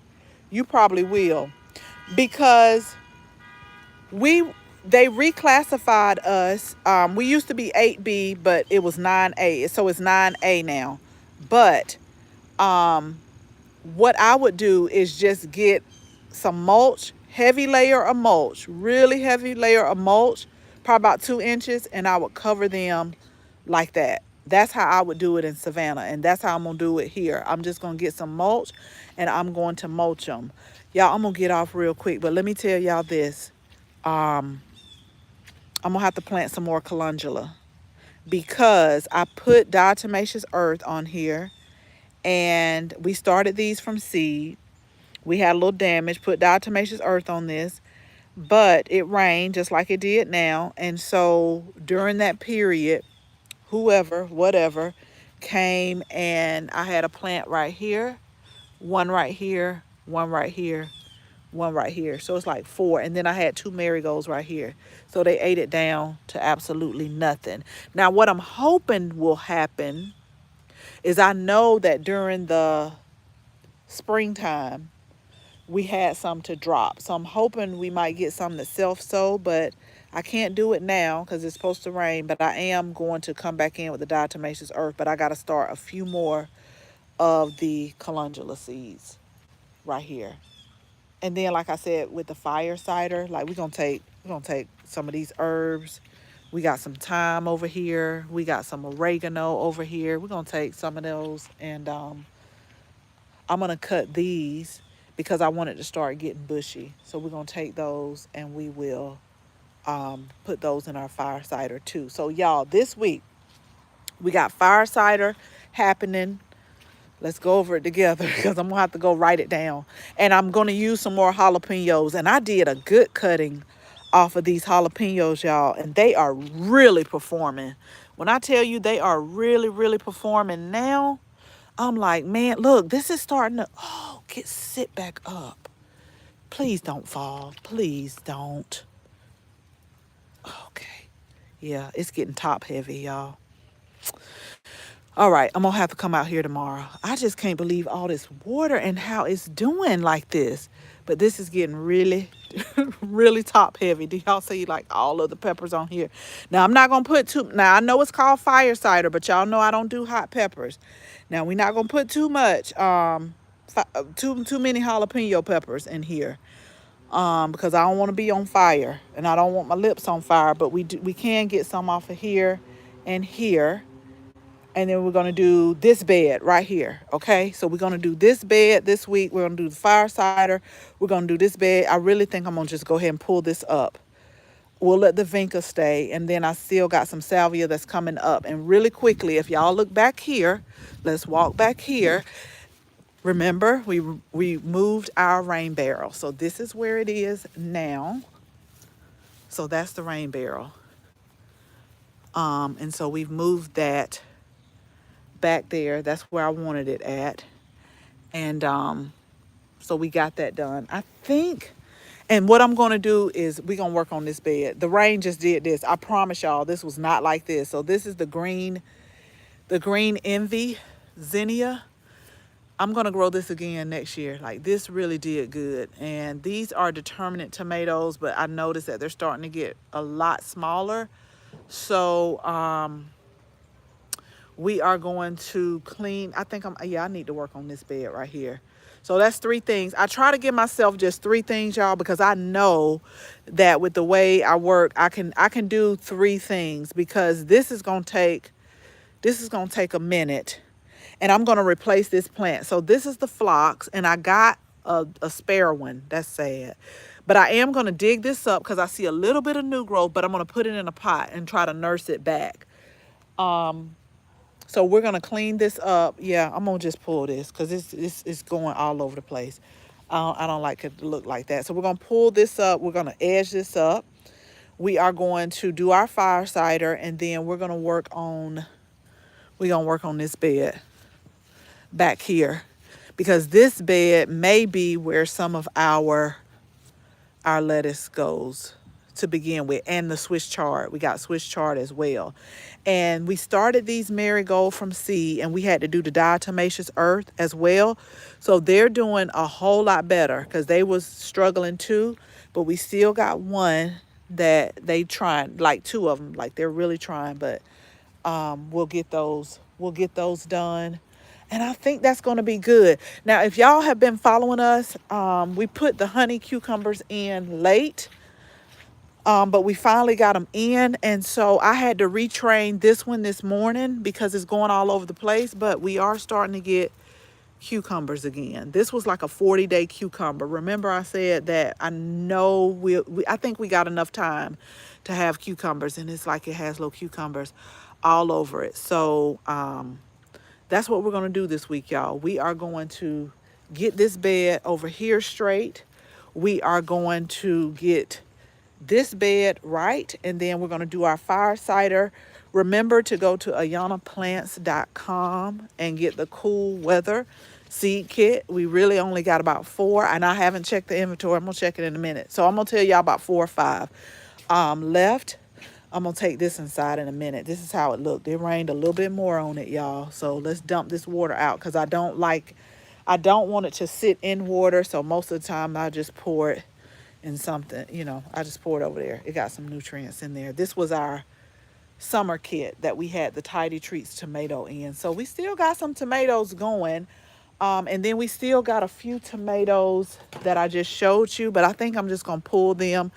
will, because we they reclassified us. We used to be 8B, but it was 9A, so it's 9A now. But what I would do is just get some mulch, heavy layer of mulch, really heavy layer of mulch, probably about 2 inches, and I would cover them like that. That's how I would do it in Savannah, and that's how I'm gonna do it here. I'm just gonna get some mulch, and I'm going to mulch them. Y'all, I'm gonna get off real quick, but let me tell y'all this. Um, I'm gonna have to plant some more calendula because I put diatomaceous earth on here, and we started these from seed. We had a little damage, put diatomaceous earth on this, but it rained just like it did now. And so during that period, whoever, whatever, came, and I had a plant right here, one right here, one right here, one right here. So it's like four. And then I had two marigolds right here. So they ate it down to absolutely nothing. Now, what I'm hoping will happen is I know that during the springtime, we had some to drop. So I'm hoping we might get some to self-sow, but I can't do it now because it's supposed to rain. But I am going to come back in with the diatomaceous earth, but I got to start a few more of the calendula seeds right here. And then, like I said, with the fire cider, like we're gonna take some of these herbs. We got some thyme over here. We got some oregano over here. We're gonna take some of those, and I'm gonna cut these because I want it to start getting bushy. So we're gonna take those and we will put those in our fire cider too. So y'all, this week we got fire cider happening. Let's go over it together because I'm gonna have to go write it down. And I'm gonna use some more jalapenos. And I did a good cutting off of these jalapenos, y'all, and they are really performing. When I tell you they are really, really performing now, I'm like, man, look, this is starting to, oh, sit back up. Please don't fall. Please don't. Okay. Yeah, it's getting top heavy, y'all. All right, I'm going to have to come out here tomorrow. I just can't believe all this water and how it's doing like this. But this is getting really, really top heavy. Do y'all see like all of the peppers on here? Now, I'm not going to put too, now I know it's called fire cider, but y'all know I don't do hot peppers. Now, we're not going to put too much, too many jalapeno peppers in here. Because I don't want to be on fire and I don't want my lips on fire, but we can get some off of here and here. And then we're going to do this bed right here, okay? So we're going to do this bed this week. We're going to do the fire cider. We're going to do this bed. I really think I'm going to just go ahead and pull this up. We'll let the vinca stay. And then I still got some salvia that's coming up. And really quickly, if y'all look back here, let's walk back here. Remember, we moved our rain barrel. So this is where it is now. So that's the rain barrel. And so we've moved that back there. That's where I wanted it at. And so we got that done, I think. And what I'm going to do is we're going to work on this bed. The rain just did this. I promise y'all this was not like this. So this is the green envy zinnia. I'm going to grow this again next year. Like, this really did good. And these are determinate tomatoes, but I noticed that they're starting to get a lot smaller. So we are going to clean. I need to work on this bed right here. So that's 3 things. I try to give myself just 3 things, y'all, because I know that with the way I work, I can do 3 things, because this is going to take a minute. And I'm going to replace this plant. So this is the phlox, and I got a spare one. That's sad. But I am going to dig this up because I see a little bit of new growth, but I'm going to put it in a pot and try to nurse it back. So we're going to clean this up. Yeah, I'm going to just pull this because it's going all over the place. I don't like it to look like that. So we're going to pull this up. We're going to edge this up. We are going to do our fire cider, and then we're going to work on this bed back here, because this bed may be where some of our lettuce goes to begin with, and the Swiss chard. We got Swiss chard as well. And we started these marigold from seed, and we had to do the diatomaceous earth as well. So they're doing a whole lot better because they was struggling too, but we still got one that they trying, like 2 of them, like they're really trying, but we'll get those done. And I think that's going to be good. Now, if y'all have been following us, we put the honey cucumbers in late. But we finally got them in. And so I had to retrain this one this morning because it's going all over the place. But we are starting to get cucumbers again. This was like a 40-day cucumber. Remember I said that I know I think we got enough time to have cucumbers, and it's like it has little cucumbers all over it. So that's what we're going to do this week, y'all. We are going to get this bed over here straight. We are going to get this bed right, and then we're going to do our fire cider. Remember to go to AuyannaPlants.com and get the cool weather seed kit. We really only got about 4, and I haven't checked the inventory. I'm going to check it in a minute. So I'm going to tell y'all about 4 or 5 left. I'm going to take this inside in a minute. This is how it looked. It rained a little bit more on it, y'all. So let's dump this water out because I don't want it to sit in water. So most of the time I just pour it in something, I just pour it over there. It got some nutrients in there. This was our summer kit that we had the Tidy Treats tomato in. So we still got some tomatoes going. And then we still got a few tomatoes that I just showed you, but I think I'm just going to pull them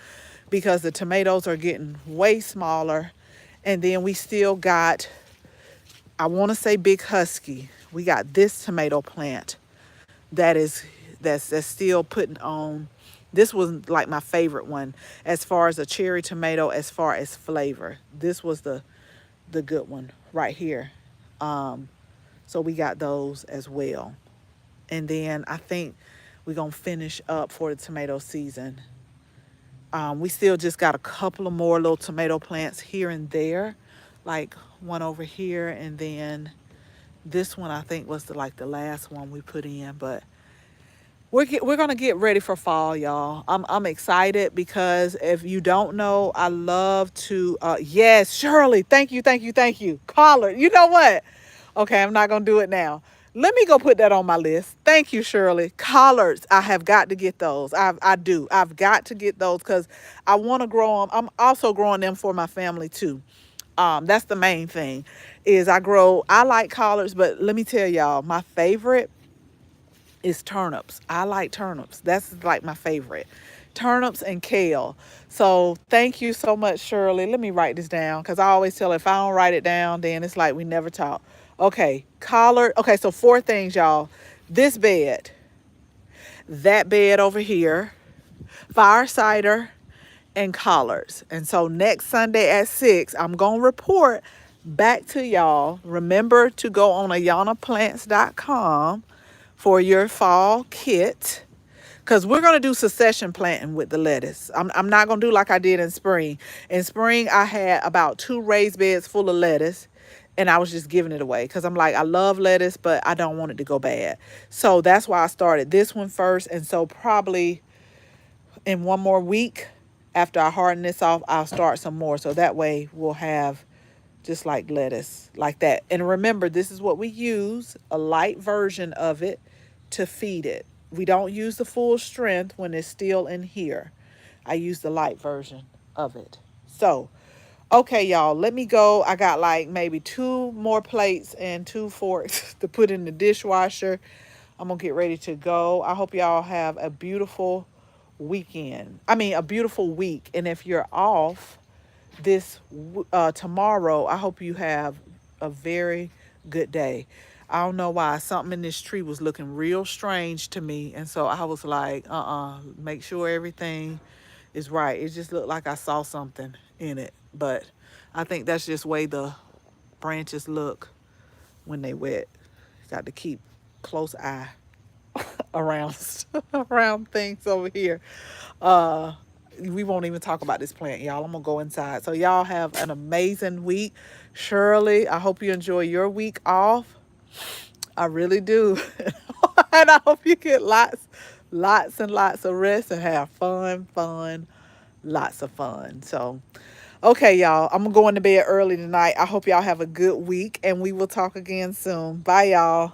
because the tomatoes are getting way smaller. And then we still got, I want to say Big Husky. We got this tomato plant that's still putting on. This was like my favorite one as far as a cherry tomato, as far as flavor. This was the good one right here. So we got those as well. And then I think we're going to finish up for the tomato season. We still just got a couple of more little tomato plants here and there, like one over here. And then this one I think was the last one we put in. But we're going to get ready for fall, y'all. I'm excited because if you don't know, I love to, yes, Shirley, thank you. Collard, you know what? Okay, I'm not going to do it now. Let me go put that on my list. Thank you, Shirley. Collards, I have got to get those. I do. I've got to get those because I want to grow them. I'm also growing them for my family too. That's the main thing is I like collards, but let me tell y'all, my favorite is turnips. I like turnips. That's like my favorite. Turnips and kale. So thank you so much, Shirley. Let me write this down because I always tell her if I don't write it down, then it's like we never talk. Okay, collard. Okay, so 4 things, y'all. This bed, that bed over here, fire cider, and collards. And so next Sunday at 6, I'm going to report back to y'all. Remember to go on AuyannaPlants.com for your fall kit. Because we're going to do succession planting with the lettuce. I'm not going to do like I did in spring. In spring, I had about 2 raised beds full of lettuce. And I was just giving it away. Because I'm like, I love lettuce, but I don't want it to go bad. So that's why I started this one first. And so probably in 1 more week, after I harden this off, I'll start some more. So that way we'll have just like lettuce like that. And remember, this is what we use, a light version of it to feed it. We don't use the full strength when it's still in here. I use the light version of it. So, okay, y'all, let me go. I got like maybe 2 more plates and 2 forks to put in the dishwasher. I'm going to get ready to go. I hope y'all have a beautiful weekend. A beautiful week. And if you're off this tomorrow, I hope you have a very good day. I don't know why something in this tree was looking real strange to me, and so I was like, make sure everything is right. It just looked like I saw something in it, but I think that's just the way the branches look when they wet. Got to keep close eye around around things over here. We won't even talk about this plant, y'all. I'm gonna go inside. So y'all have an amazing week. Shirley, I hope you enjoy your week off. I really do. And I hope you get lots and lots of rest and have fun, lots of fun. So, okay, y'all, I'm going to bed early tonight. I hope y'all have a good week and we will talk again soon. Bye, y'all.